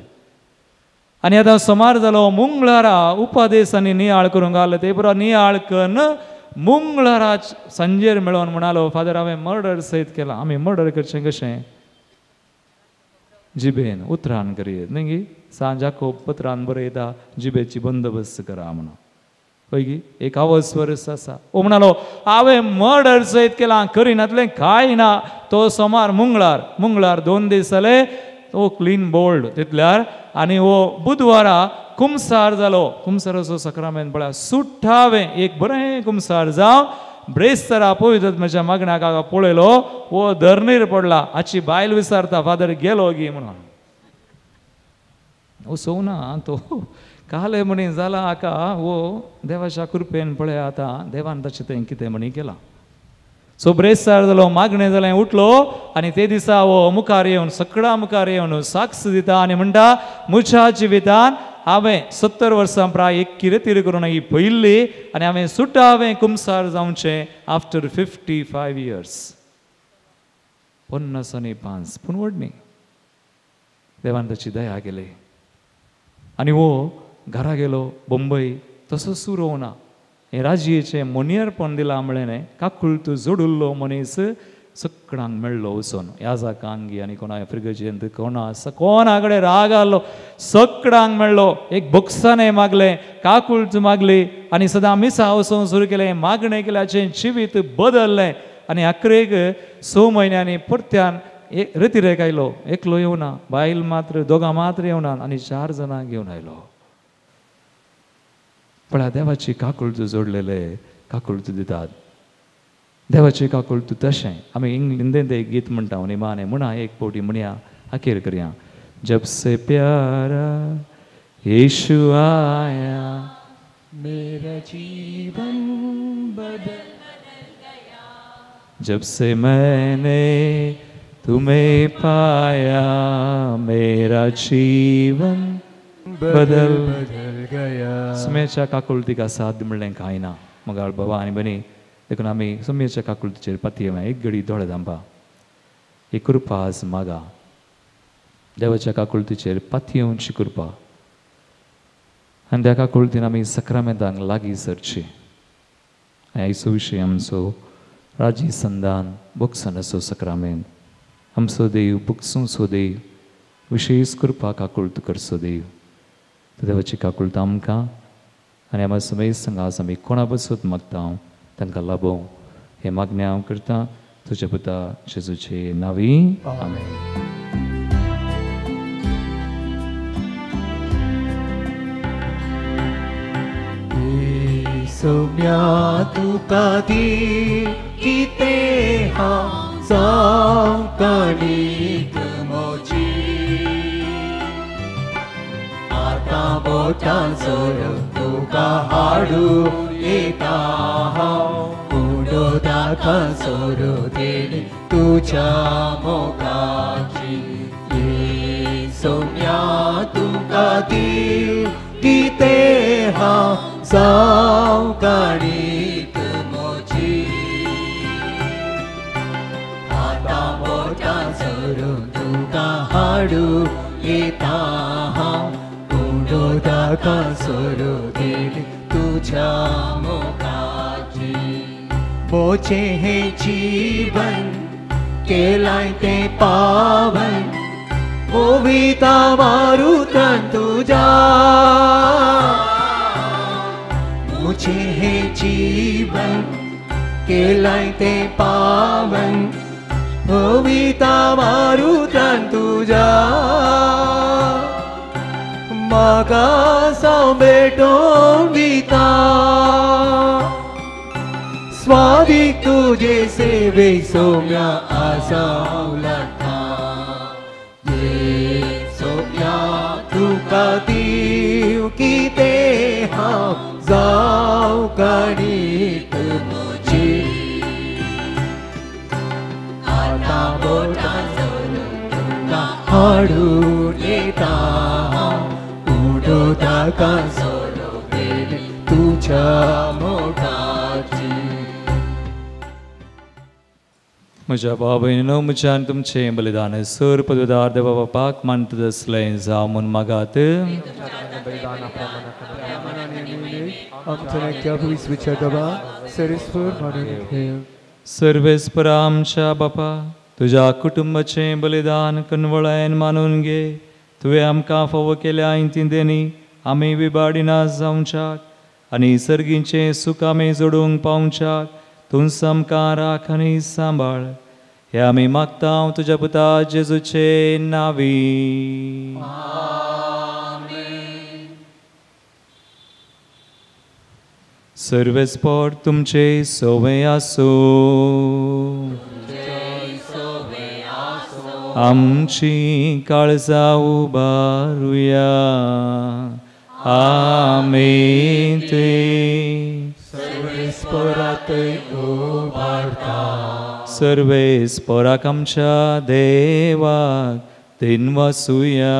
आनी आतां सोमार जालो मंगळारा उपादेसांनी नियाळ करूंक घाल. ते पुरो नियाळ करून मंगळारा सांजेर मेळोन म्हणालो फादर हांवें मर्डर सयत केलां. आमी मर्डर करचें कशें? जिबेन उतरान करीत न्ही सांजाको पत्रान बरयता जिबेची बंदोबस्त करा म्हणून. पळय एक आवस वर्स आसा ओ म्हणालो हांवें मर्डर सयत केलां करिनातलें कांय ना तो सोमार मंगळार 2 दीस जाले तो क्लीन बोल्ड तितल्यार आनी हो बुधवारा कुमसार जालो कुमसाराचो सक्रामेंत पळय सुट्टा हांवें एक बरें कुमसार जावं ब्रेस्तारा पळयतात म्हज्या मागण्याक हांगा पळयलो हो धरणीर पडला हाची बायल विचारता फादर गेलो गी म्हणून वचूं ना तो काले म्हणी जाला हाका वो देवाच्या कृपेन पळय आतां देवान ताचें थंय कितें म्हणी केलां सो ब्रेस्तार जालो मागणें जालें उठलो आनी ते दिसा हो मुखार येवन सगळ्या मुखार येवन साक्ष दिता आनी म्हणटा म्हज्या जिवितान हांवें 70 वर्सां प्राय एक किरतीर करून ही पयल्ली आनी हांवें सुट्टा हांवें कुमसार जावचें आफ्टर 55 इयर्स 55 पुनवडणी देवान ताची दया केली आनी वो घरा गेलो बंबई तसो सुरू ना हे राजयेचें मोनियरपण दिलां म्हळें काकुळतो जोडुल्लो मनीस सगळ्यांक मेळ्ळो वचून ह्या जाकांगी आनी कोणा फ्रिगजेंत कोणा कोणा कडेन राग आसलो सगळ्यांक मेळ्ळो एक बॉक्साने मागलें काकुळत मागली आनी सदां मिसा वचूंक सुरू केलें मागणें केल्याचें जिवीत बदललें आनी आखरेक 6 म्हयन्यांनी परत्यान रितीरेक आयलो एकलो येवना बायल मात्र दोगां मात्र येवना आनी 4 जाणांक घेवन आयलो पण देवाची काकुळत जोडलेले काकुळत दितात देवाची काकुळत तशें आमी हिंदींत एक गीत म्हणटा निमाणे म्हणा एक पोटी म्हणया आखेर करया जब से प्यारा यीशु आया मेरा जीवन बदल जब से मैंने तुम्हें पाया मेरा जीवन बदल गया सुमेच्या काकुळतीक साथ म्हणलें कांय ना मगाळ बाबा आनी बनी देखून आमी सुमेच्या काकुळतीचेर पातयें एक घडी दोळे धांपा ही कृपा आज मागा देवाच्या काकुळतीचेर पातयेवची कृपा आनी त्या काकुळतीन आमी सक्रामेंतांक लागीं सरची ह्या विशय आमचो राजी संदान बुक्सनाचो सक्रामेंत आमचो देव बुक्सूंचो देव विशेष कृपा काकुळत करचो देव देवाची काकुळत आमकां आनी आमी समय संघास आमी कोणा बसत मागता हांव तांकां लाभो हे मागणें हांव करतां तुज्या पुता जेजूचे नांवी आमेन सौम्या तुका दी कितें हांव जावं कणीक मोची आतां बोटां जोड तुका हाडूं येता हांव उडो दाका सोरो देणी तुज्या मोगाची सौम्या तुका दी कितें हांव जावं कणीक मोची आतां बोटां जोडून तुका हाडूं येता हांव उडो दाका सोरो देणी तुज्या मोगाची मोचे हे जीवन केलाय तें पावन ओविता मारुतान तुज्या मुझे हे जीवन केलाय तें पावन ओविता मारुतान तुज्या म्हाका सांबेटोन दिता स्वादीक तुजे सेवेक सौम्या आसांव लागता सौम्या तुका दीव कितें हांव जावं कणीक म्हजी आतां बोटां जोडून तुका हाडून येता उडो दाका सोरो देणी तुज्या मोगाची म्हज्या भाव भयणीनो म्हज्यान तुमचें बलिदान सर पदवेदार देवा बापाक मानता आसलें जावं म्हूण मागात सर्वेस्परा आमच्या बापा तुज्या कुटुंबाचें बलिदान कनवळ्यान मानून घे तुवें आमकां फावो केल्या इंती देणी आमी विबाडिना जावच्याक आनी सर्गींचे सुख आमी जोडूंक पावच्याक तूं समकार राख आनी सांबाळ. हे आमी मागता तुज्या पुता जेजूचे नावी. सर्वेस्पर तुमचे सोवे आसो. आमची काळजा उबारुया. आमेन. ते सर्वेस्परात उबारता. सर्वेस्पराक आमच्या देवाक दिनवासुया.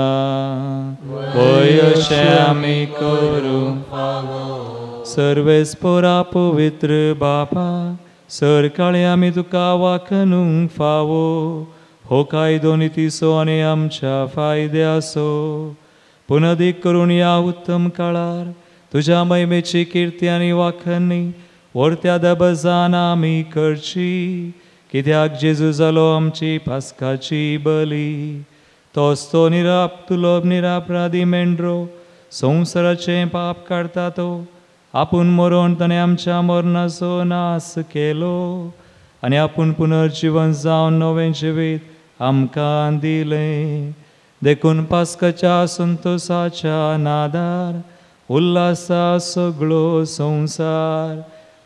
वयशे आमी करूंक फावो. सर्वेस्परा पवित्र बापा सरकाळी आमी तुका वाखणूंक फावो. हो कायदो नितीसो आनी आमच्या फायद्याचो. पूण अदीक करून या उत्तम काळार तुज्या महिमेची कीर्ती आनी वाखणी वर्त्या दबाजान आमी करची. कित्याक जेजू जालो आमची पास्काची बली. तोच तो तुलो निरापराधी मेंढरो संवसाराचे पाप काडटा तो. आपूण मरोन ताणें आमच्या मरणाचो नाश केलो आनी आपूण पुनर्जीवन जावन नवें जिवीत आमकां दिलें. देखून पास्काच्या संतोषाच्या नादार उल्हासा सगळो संवसार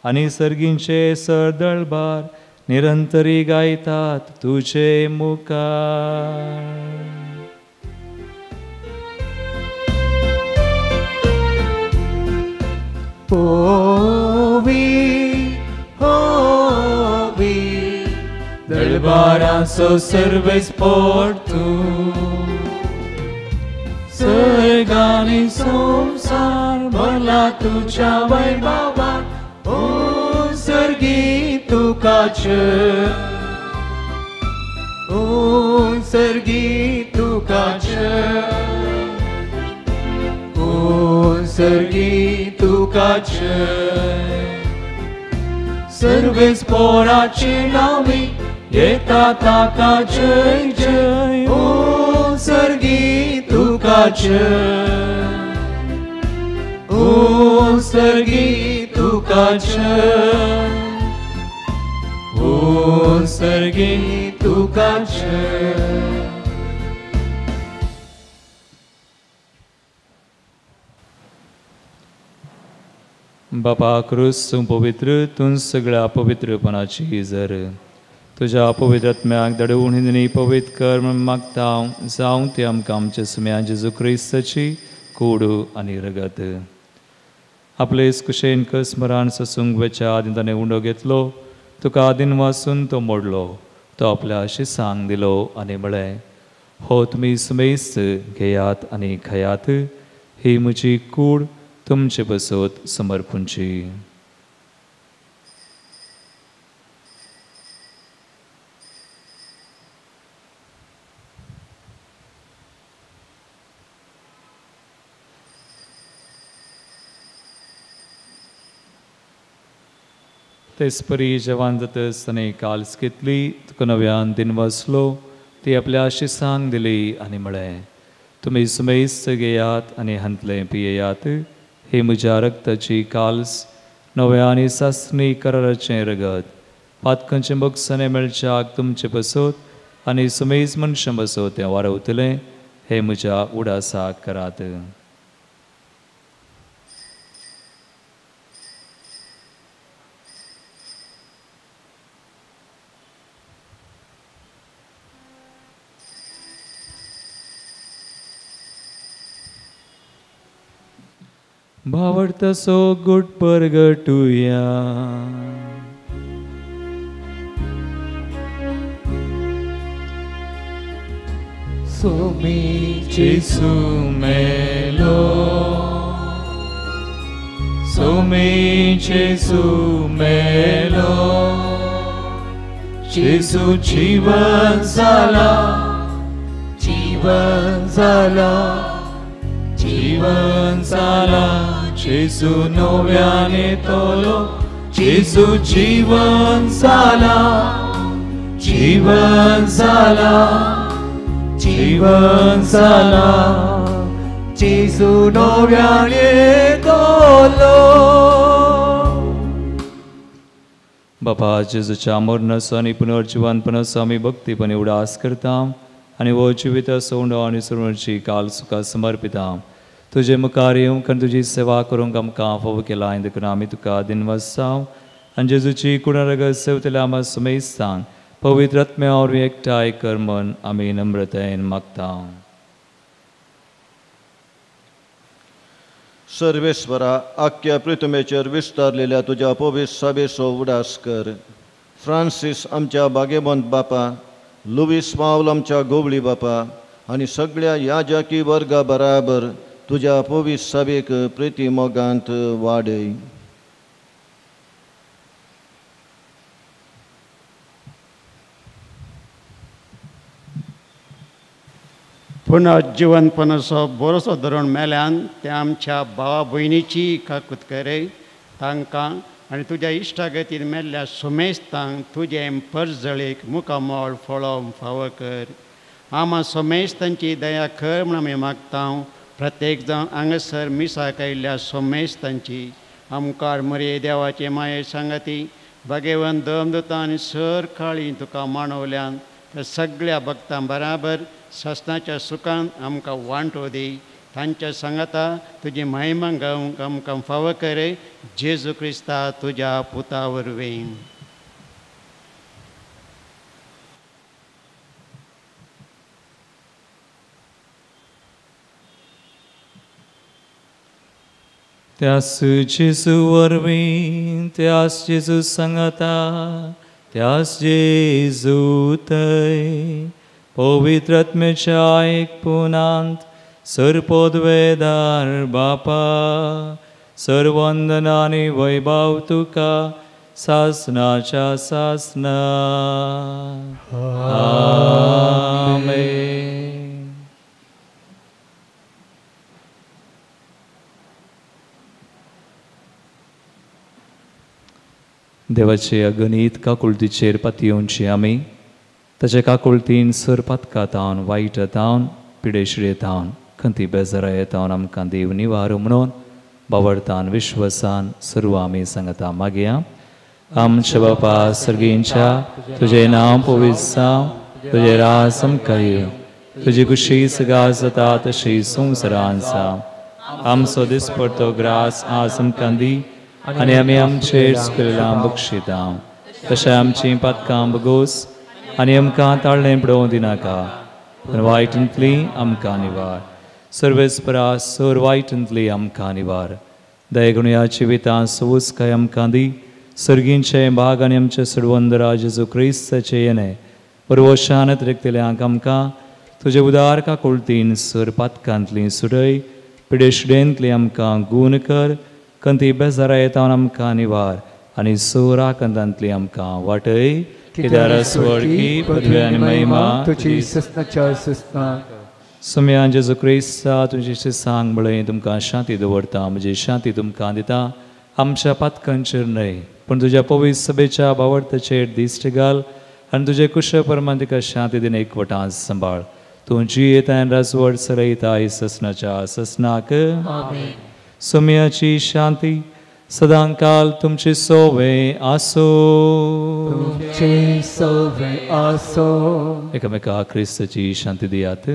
आनी सर्गींचे सरदळबार निरंतरी गायतात तुजे मुखार. होवी होवी दळबाराचो सर्वेस्पर तूं. सर्गानी संसार भरला तुज्या वैभवान. ओ सर्गी तुकाच. ओ सर्गी तुकाच. ओ सर्गी तुकाच. सर्वेस्पराचे नावी येता ताका जय जय. ओ सर्गी तुकाच. ओ सर्गी तुकाच. ओ सर्गी तुकाच. बापा क्रूस पवित्र तूं सगळ्या पवित्रपणाची जर. तुज्या पवित्र आत्म्याक दडवून हिंदनी पवित्र कर म्हण मागता जावं ती आमकां आमच्या सुम्या जेजू क्रिस्ताची कूड आनी रगत. आपले कुशेन कसमरान ससूंक वेच्या आदीं ताणें उंडो घेतलो. तुका आदीन वाचून तो मोडलो. तो आपल्या शिसांक दिलो आनी म्हळें, हो तुमी सुमेस्त घेयात आनी खयात. ही म्हजी कूड तुमचे बसत समर्पूंची. तेसपरी जवान जातस ताणें काल्स घेतली. तुका नव्यान दिन वाचलो. ती आपल्या शिसांक दिली आनी म्हळें, तुमी सुमेस्त घेयात आनी हंतले पियेयात. हे म्हज्या रक्ताची काल्स नव्या आनी सासणी कराराचें रगत. पातकांचे मोगसाणे मेळच्याक तुमचे बसत आनी सुमेज मनशां बसत तें वारवतलें. हे म्हज्या उडासाक करात. भावार्थसो गुट परगटुया. सोमी जेसू मेलो. सोमी जेसू मेलो. जेसू जीवन जाला. जीवन जाला. जीवन जाला. जेसू नव्याने तोलो. जेसू जीवन जाला. जीवन जाला. जीवन जाला. जेजू नव्यान येतलो. बापा जेजूच्या मरणाचो आनी पुनर्जिवानपणाचो आमी भक्तीपणे उडास करता आनी हो जिवीत सोंड आनी सुरवणची काल सुखा समर्पिता. तुजे मुखार येवंक आनी तुजी सेवा करूंक आमकां फावो केला देखून आमी तुका दिनवसाव आनी जेजूची कुणरग सेवतल्या आमा सुमेस्तान पवित्र आत्म्यावर एकठांय कर म्हूण आमी नम्रतायेन मागता. सर्वेस्वरा आख्या पृथ्वीचेर विस्तारलेल्या तुज्या पवित्र सभेचो उडास कर. फ्रांसीस आमच्या बागेबंद बापा, लुईस पावल आमच्या गोवळी बापा आनी सगळ्या याजकी वर्गा बराबर तुज्या पवित्र सभेक प्रिती मोगांत वाडय. पुनर्जिवनपणाचो बरोसो धरून मेल्यान ते आमच्या भावा भयणीची काकूत करय. तांकां आनी तुज्या इश्टागतीन मेल्ल्या सुमेस्तांक तुजें परजळीक मुखामोळ फळो फावो कर. आमा सुमेस्तांची दया कर म्हूण आमी मागता. प्रत्येक जावन हांगासर मिसाक आयिल्ल्या सुमेस्तांची आमकां मरे देवाचे माये सांगाती भगेवन दमदुतां आनी सर काळी तुका मांडवल्यान त्या सगळ्या भक्तां बराबर सस्नाच्या सुखान आमकां वांटो दी. तांच्या सांगाता तुजी महिमा गावंक आमकां फावो कर. जेजू क्रिस्ता तुज्या पुता वरवीं. त्यास जेजू वरवीं त्यास जेजू सांगाता त्यास जेजू थंय पवित्र आत्म्याच्या एकपुनांत सरपोदवेदार बापा सर्वंदना आनी वैभव तुका सासनाच्या सासना. आमेन. देवाचे अगणित काकुळतीचेर पातयेवची आमी ताच्या काकुळतीन सर पातकातावन वायट येतावन पिडेशिर येतावन खंती बेजारा येतावन आमकां देव निवारो म्हणून बावडतान विश्वासान सर्व आमी सांगता मागया. आमच्या बापा सर्गींच्या तुजें नांव पवित्र जावं, तुजें राज आमकां येवं, तुजी कुशी सगा जाता तशी संवसारांत जावं. आमचो दिसपडटो ग्रास आज आमकां दी आनी आमी आमचेर केलेलां बक्षिता तशें आमचीं पातकां बगोस आनी आमकां ताळ्ळें पडोवं दिनाका पूण वायटांतली आमकां निवार. सर्वेस्परा सर वायटांतली आमकां निवार. दयगुणया जिवितां सोस काय आमकां दी. सर्गींचे भाग आनी आमचे सडवंदरा जेजू क्रिस्ताचे येणे परवशानत रिक्तल्यांक आमकां तुजे उदार काकुळतीन सर पातकांतली सुरय पिडेशिडेंतली आमकां गूण कर. कंती बेजारा येतावन आमकां निवार आनी सोरा कंदांतली आमकां वाटय. कित्यार स्वर्गी पदवी आनी महिमा तुजी सस्नाच्या सस्ना. सुम्या जेजू क्रिस्ता तुजे सांग बळय तुमकां शांती दवरता. म्हजी शांती तुमकां दिता. आमच्या पातकांचेर न्हय पूण तुज्या पवित्र सभेच्या बावडताचेर दिश्ट घाल आनी तुजे कुश परमान तिका शांती दिन एकवटां सांबाळ. तूं जी येता राजवड सरयता ससनाच्या ससनाक. सुम्याची शांती सदांकाल तुमची सोवे आसो. तुमचे सोवे आसो. एकामेका क्रिस्ताची शांती दियात.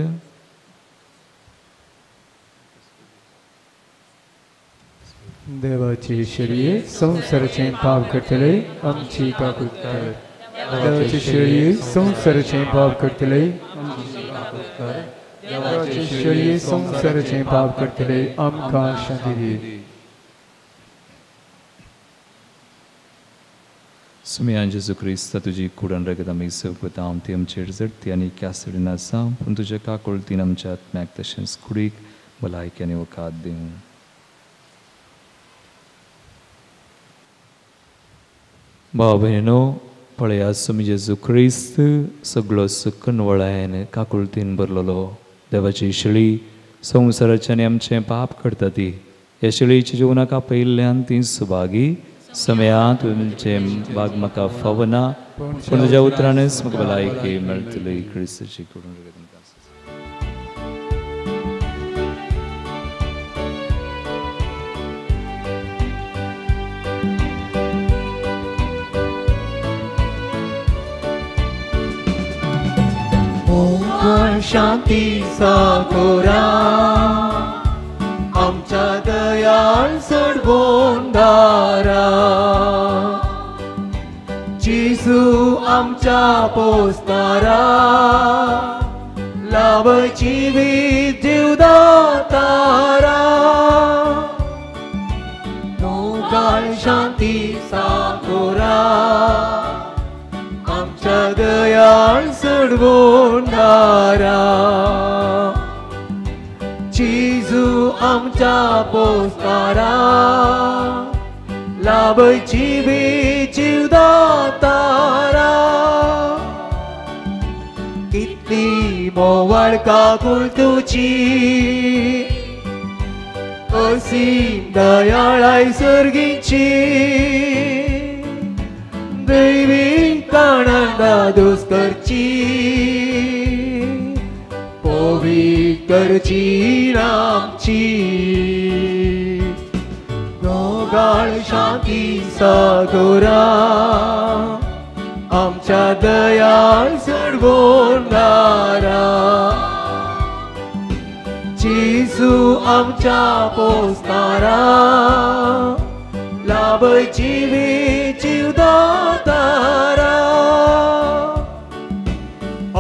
देवाचे शरीर संसाराचे पाप करतले आमची काकूत कर. देवाचे शरीर संसाराचे पाप करतले देवाचे शरीर संसाराचे पाप करतले आमकां शांती दी. सुम्या जेजू क्रिस्ता तुजी कुडन रगत आमी सेवकता ती आमचेर जडती आनी क्यासडीन आसा पूण तुज्या काकुळतीन आमच्या आत्म्याक तशेंच कुडीक भलायकी आनी वखाद दिवं. भाव भयणो पळया सुमी जेजू क्रिस्त सगळो सुख वळायन काकुळतीन भरलेलो देवाची शिळी संवसाराचे आनी आमचें पाप करता ती. ह्या शिळीच्या जिवनाका पयल्ल्यान ती सुभागी. समया तुमचे भाग म्हाका फावो ना पूण तुज्या उतरानच म्हाका भलायकी मेळटली. क्रिस्ताची कुडून शांतीचा गोरा आमच्या दयाळ सडवोंदारा जेजू आमच्या पोसणारा लाभ जीवित जीवदातारा नोगाळ शांतीचा गोरा आमच्या दयाळ सडवोंडारा जेजू आमच्या पोसणारा लाभ जीवित जीवदातारा कितली मोवाळ काकूळ तुझी असीम दयाळाय सर्गीची दैवीक आनंदा दुस्करची पवित्रची नामची नोगाळ शांतीचा गोरा आमच्या दयाळ सडवोंडारा जेजू आमच्या पोसणारा लाभ जीवित जीवदातारा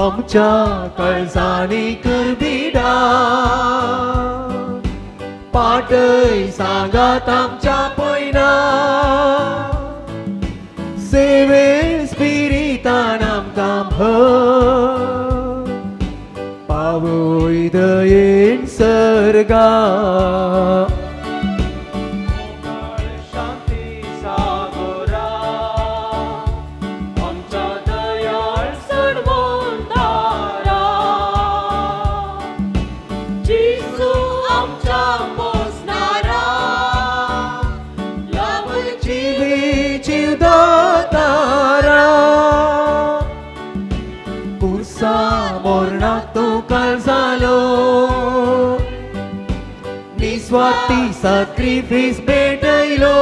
आमच्या काळजांनी करबिडा पाटय सांगात आमच्या पैना सेवे स्पिरितान आमकां भर पावय दयेन सर्गा शांतीचा गोरा आमच्या दयाळ सडवोंडारा जेजू आमच्या पोसणारा लाभ जीवित जीवदातारा पुरसा मोरणाक तूं काल जालो निस्वार्थी सॅक्रिफिस भेटयलो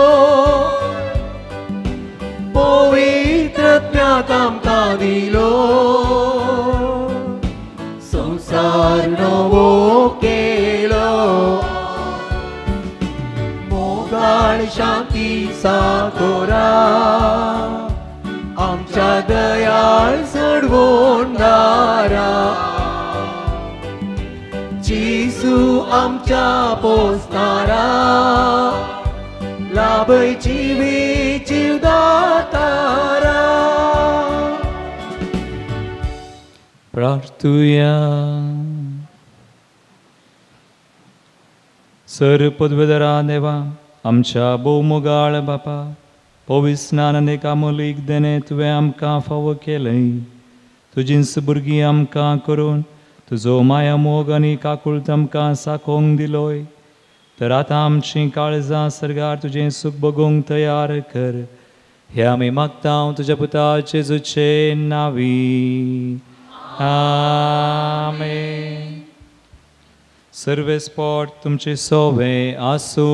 पवित्रत्म्याक आमकां दिलो संसार नवो केलो मोगाळ शांतीचा गोरा आमच्या दयाळ सडवोंडारा जेजू आमच्या पोसणारा लाभ जीवित जीवदातारा प्रार्थुया सर पदवेदरा देवा आमच्या भोवमुगाळ बापा पवित्र स्नानाने कामोलीक देणे तुवें आमकां फावो केलय तुजींच भुरगीं आमकां करून तुजो माया मोग आनी काकूळट आमकां साकोंक दिलोय तर आतां आमचीं काळजां सरगार तुजें सूख भोगूंक तयार कर हे आमी मागता तुज्या पुता जेजूचे नांवी आमेन. सर्वे स्पॉट तुमचे सोवे आसूं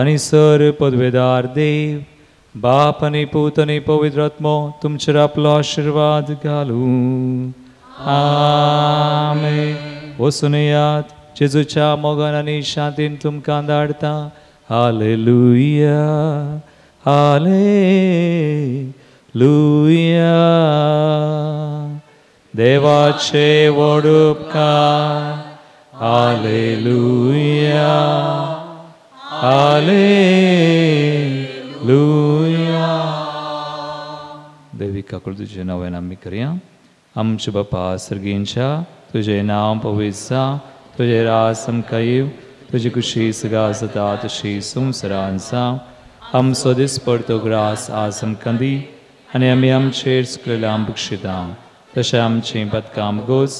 आनी सर पदवेदार देव बाप आनी पूत आनी पवित्र आत्मो तुमचेर आपलो आशिर्वाद घालूं आमेन. वचून येयात जेजूच्या मोगान आनी शांतीन तुमकां धाडटा हालेलुया हालेलुया. देवाचे व्हड उपकार हालेलुया हालेलुया. देवी काकूळ तुजे नवें आमी करया. आमचे बापा सर्गींच्या तुझे नांव पवित्र जा तुझे राज आमकां येव तुजी खुशी सगा जाता तशी संवसारान जावं. आमचो दिसपडतो ग्रास आज आमकां दी आनी आमी आमचेर चुकलेल्या बक्षिता तशें आमचीं पदकां आमगोच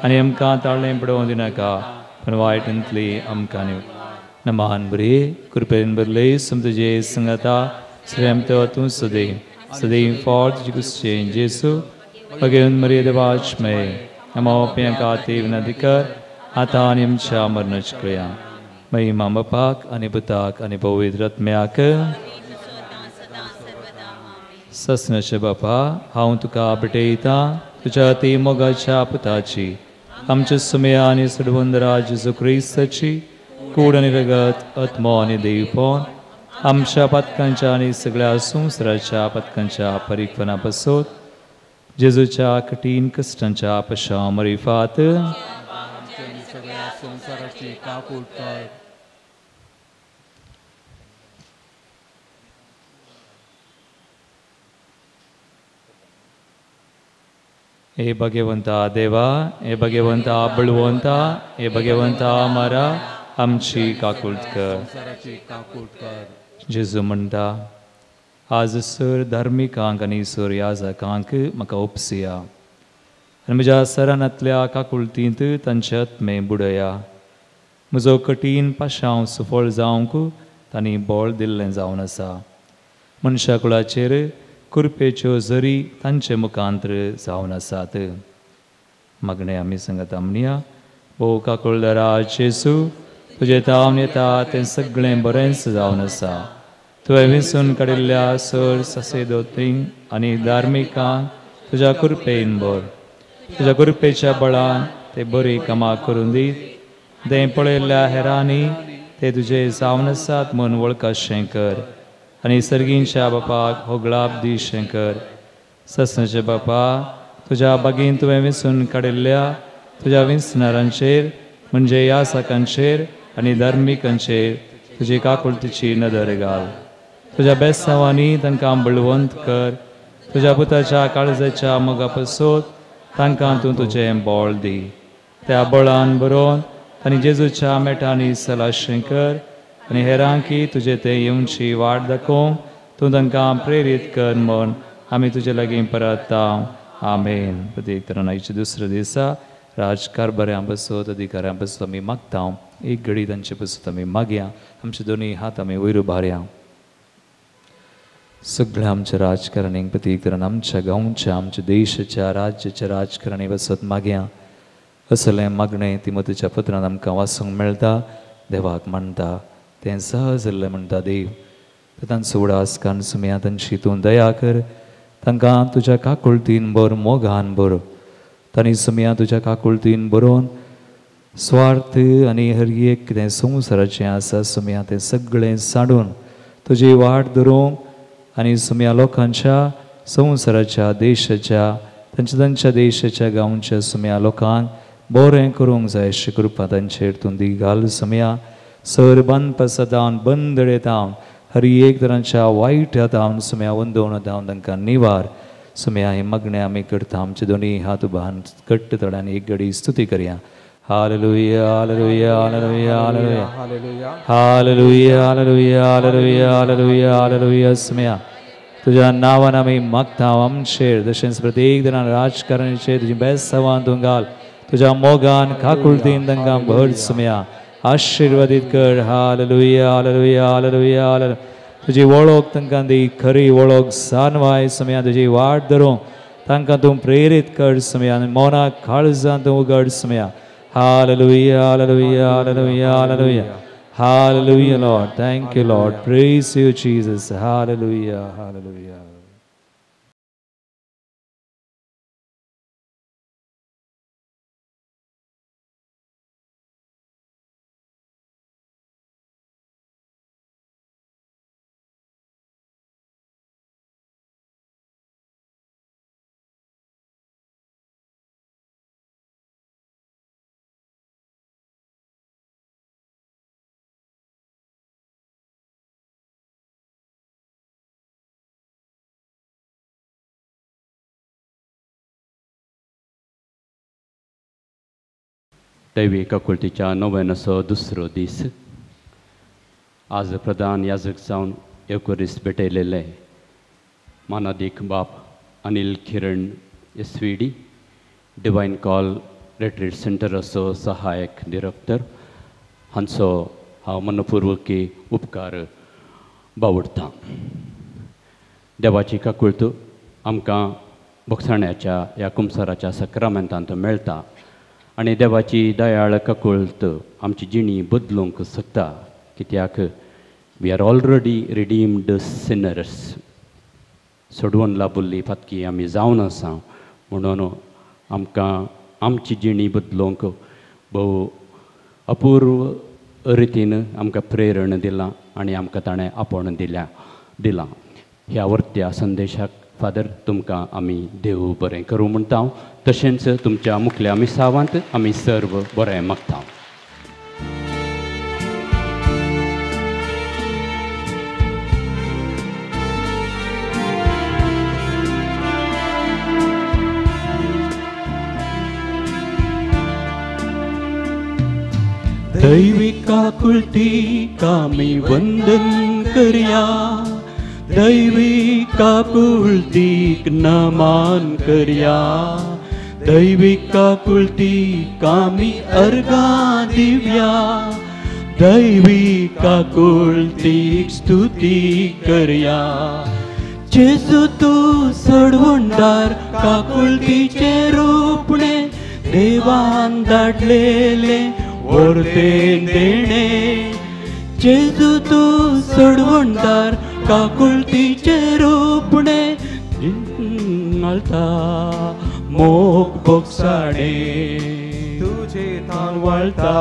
आनी आमकां ताळ्ळें पडोवं दिनाका पण वायटांतली आमकां निव. नमान बरे कृपेन बरले सम तुजे संगता श्रेम तो तूं सदैव फॉर तुजी कुस्चे जेसू Pagayun Maria Devachme, Namo Piyankati Vinadikar, Atanyam Chamarnachkriya. May Mamapak, Aniputak, Anipavitrat Meaka. सस्नाचे बापा हांव तुका आपटयता तुज्या ती मोगाच्या पुताची आमच्या सुमया आनी सडवंदरा जेजू क्रिस्ताची कूड आनी रगत आत्मो आनी देवपण आमच्या पथकांच्या आनी सगळ्या संवसाराच्या पथकांच्या परीक्षणा पासून जेजूच्या कठीण कश्टांच्या पशा मरिफात सगळ्या संसाराची काकूट कर. हे भगवंता देवा, हे भगवंता बळवंता, हे भगवंता आम्हारा आमची काकूट कर. संसाराची काकूट कर. जेजू म्हणटा आज सर धार्मिकांक आनी सर याजकांक म्हाका उपसिया आनी म्हज्या सरानांतल्या काकुळतींत तांचे आत्मे बुडया. म्हजो कठीण पाशांव सुफळ जावंक तांणी बोळ दिल्लें जावन आसा. मनशा कुळाचेर कुरपेच्यो झरी तांचे मुखांतर जावन आसात. मागणे आमी सांगता म्हणया ओ काकुळदारा जेजू तुजें तावन येता तें सगळें बरेंच जावन आसा. तुवें विंचून काडिल्ल्या सर सासेदोतींक आनी धार्मिकांक तुज्या कुरपेन भर. तुज्या कुरपेच्या बळान ते बरी कामां करून दीत. तें पळयल्ल्या हेरांनी ते तुजे जावन आसात म्हूण वळखशें कर आनी सर्गींच्या बापाक होगळाप दिशें कर. ससनाच्या बापा तुज्या बागेंत तुवें विंचून काडिल्ल्या तुज्या विंचणारांचेर म्हणजे याजकांचेर आनी धार्मिकांचेर तुजी काकुळतीची नदर घाल. तुज्या बेसांवांनी तांकां बळवंत कर. तुज्या पुताच्या काळजाच्या मोगा पासून तांकां तूं तुजें बोळ दी. त्या बळान बरोवन तांणी जेजूच्या मेटांनी सलाशें कर आनी हेरांकी तुजे ते येवची वाट दाखोवंक तूं तांकां प्रेरीत कर म्हूण आमी तुजे लागीं परता. आमेन. प्रत्येक तरुणाईच्या दुसऱ्या दिसा राजकारभाऱ्यां पासून अधिकाऱ्यां पासून आमी मागता. एक घडी तांचे पासून आमी मागया. आमचे दोनी हात आमी वयर उबारया. सगळ्या आमच्या राजकारण्यांक प्रत्येक तरुण आमच्या गांवच्या आमच्या देशाच्या राज्याच्या राजकारणी पासून मागया. असलें मागणें तिमोथेच्या पत्रांत आमकां वाचूंक मेळटा. देवाक म्हणटा तें सहज जाल्लें म्हणटा देव. तांचो उडास कान सुमया तांची तूं दया कर. तांकां तुज्या काकुळतीन भर मोगान भर. तांणी सुमया तुज्या काकुळतीन बरोवन स्वार्थ आनी हर एक कितें संवसाराचें आसा सुमया तें सगळें साडून तुजी वाट धरूंक आनी सुमया लोकांच्या संवसाराच्या देशाच्या तांच्या देशाच्या गांवच्या सुमया लोकांक बरें करूंक जाय अशी कृपा तांचेर तूं दी घाल. सुमया सर बंद पसतावन बंदडेतावन हर एक तरांच्या वायट हातावन सुमया वंदोवन हातावन तांकां निवार. सुमया हे मागणें आमी करता. आमचे दोनी हात उबारून घट्ट तोड्यान एक घडी स्तुती करया. Hallelujah hallelujah hallelujah hallelujah hallelujah hallelujah hallelujah hallelujah hallelujah. Somaiya तुज्या नांवान आमी मागता आमचेर तशेंच प्रत्येक जाणां राजकारणाचेर तुजी बेसांवां तूं घाल. तुज्या मोगान काकुळतीन तांकां भर. सुमया आशिर्वादीत कर. Hallelujah hallelujah hallelujah hallelujah. तुजी वळख तांकां दी. खरी वळख सांवाय. सुमया तुजी वाट धरूंक तांकां तूं प्रेरीत कर. सुमया मौनाक काळजां तूं उगड. Somaiya Hallelujah, hallelujah, hallelujah, hallelujah. Hallelujah, Lord. Thank you, Lord. Praise you, Jesus. Hallelujah, hallelujah. दैवीक काकुळतीच्या नव्यानसो दुसरो दीस. आज प्रधान याजक जावन एवकरिस्त भेटयलेले मानादीक बाप अनिल किरण एसवीडी डिवायन कॉल रिट्रीट सेंटराचो सहायक डिरेक्टर हांचो हांव मनपूर्वकी उपकार बावडटां. देवाची काकुळत आमकां भोगसाण्याच्या ह्या कुमसाराच्या सक्रामेंतांत मेळटा आनी देवाची दयाळ काकुळत आमची जिणी बदलूंक शकता. कित्याक we are already redeemed sinners. सोडवून लाभुल्ली फातकी आमी जावन आसा म्हणून आमकां आमची जिणी बदलूंक भोव अपूर्व रितीन आमकां प्रेरण दिलां आनी आमकां ताणें आपोण दिलां ह्या वर्त्या संदेशाक फादर तुमकां आमी देव बरें करूं म्हणटा तशेंच तुमच्या मुखल्या मिसावांत आमी सर्व बरें मागता. दैविक आकुलतीक आमी वंदन करया, दैविक आकुलतीक नमन करया, दैविक आकुलतीक आमी अर्घां दिवया, दैविक आकुलतीक स्तुती करया. जेजू तूं सोडवणदार काकुलतीचे रोपणे देवान धाडलेले वर्तेन देणे. जेजू तूं सोडवणदार काकुलतीचे रोपणे घालता मोग बोगसाडे तुजे थान वळता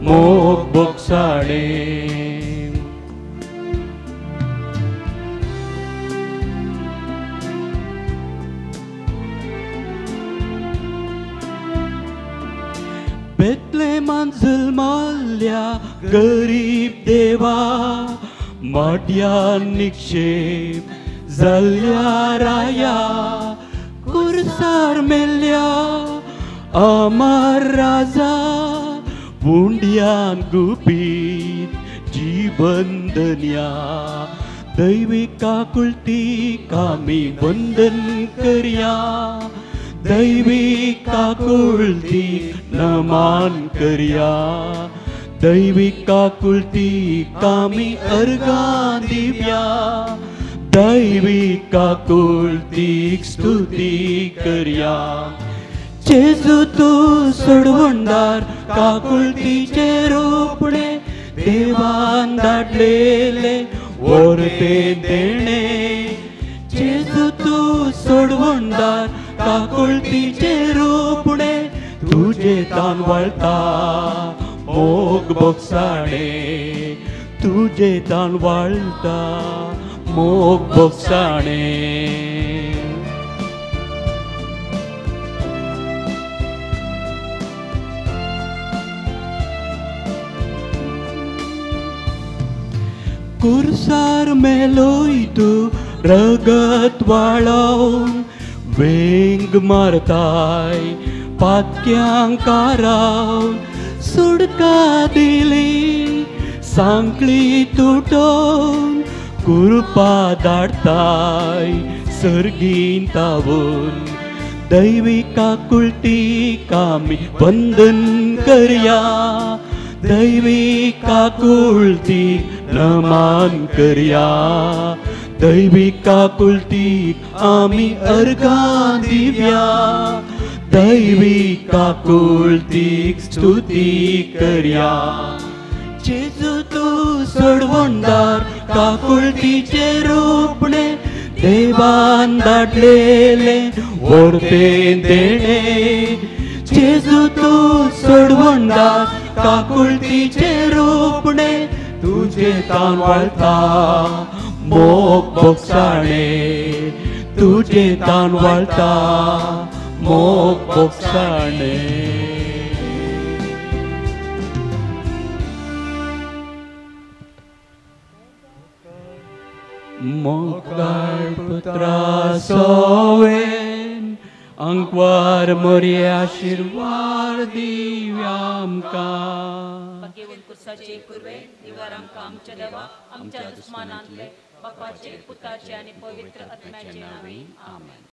मोग बोगसाडे. बेतलेमान जल्माल्या गरीब देवा माट्यान निक्षेप जाल्ल्या राया, कुर्सार मेल्ल्या अमर राजा, पुंड्यान गुपीत जीवन धन्या. दैविक आकुलतीक आमी वंदन करया, दैविक आकुलतीक नमन करया, दैविक आकुलतीक आमी अर्घां दिवया, दैविक आकुलतीक स्तुती करया. जेजू तूं सोडवणदार काकुलतीचे रोपणे देवान धाडलेले वर्तेन देणे. जेजू तूं सोडवणदार काकुलतीचे रोपणे तुजे तान वळता मोग बोगसाडे, तुजे तान वळता मोग बोगसाडे. कुर्सार मेलोय तूं रगत वाळोवन वेंग मारताय पातक्यांक कारावन. सुडका दिली सांकळी तुटोवन कुरपा धाडताय सर्गीन तावून. दैविक आकुलतीक आमी वंदन करया, दैविक आकुलतीक नमन करया, दैविक आकुलतीक आमी अर्घां दिवया, दैविक आकुलतीक स्तुती करया. जेजू तूं सोडवणदार काकुलतीचे रोपणे देवान धाडलेले वर्तेन देणे. जेजू तूं सोडवणदार काकुलतीचे रोपणे तुजे तान वळता मोग बोगसाडे, तुजे तान वळता मोग बोगसाडे. मोगाळ पुत्रा सोवेन अंकवार मोरी आशीर्वाद दिव्या आमकां. घेवन कुर्साचे कुरवे दिवार आमकां आमच्या देवा आमच्या दुस्मानांतले बापाचे पुताचे आनी पवित्र आत्म्याचे नांवे आमेन.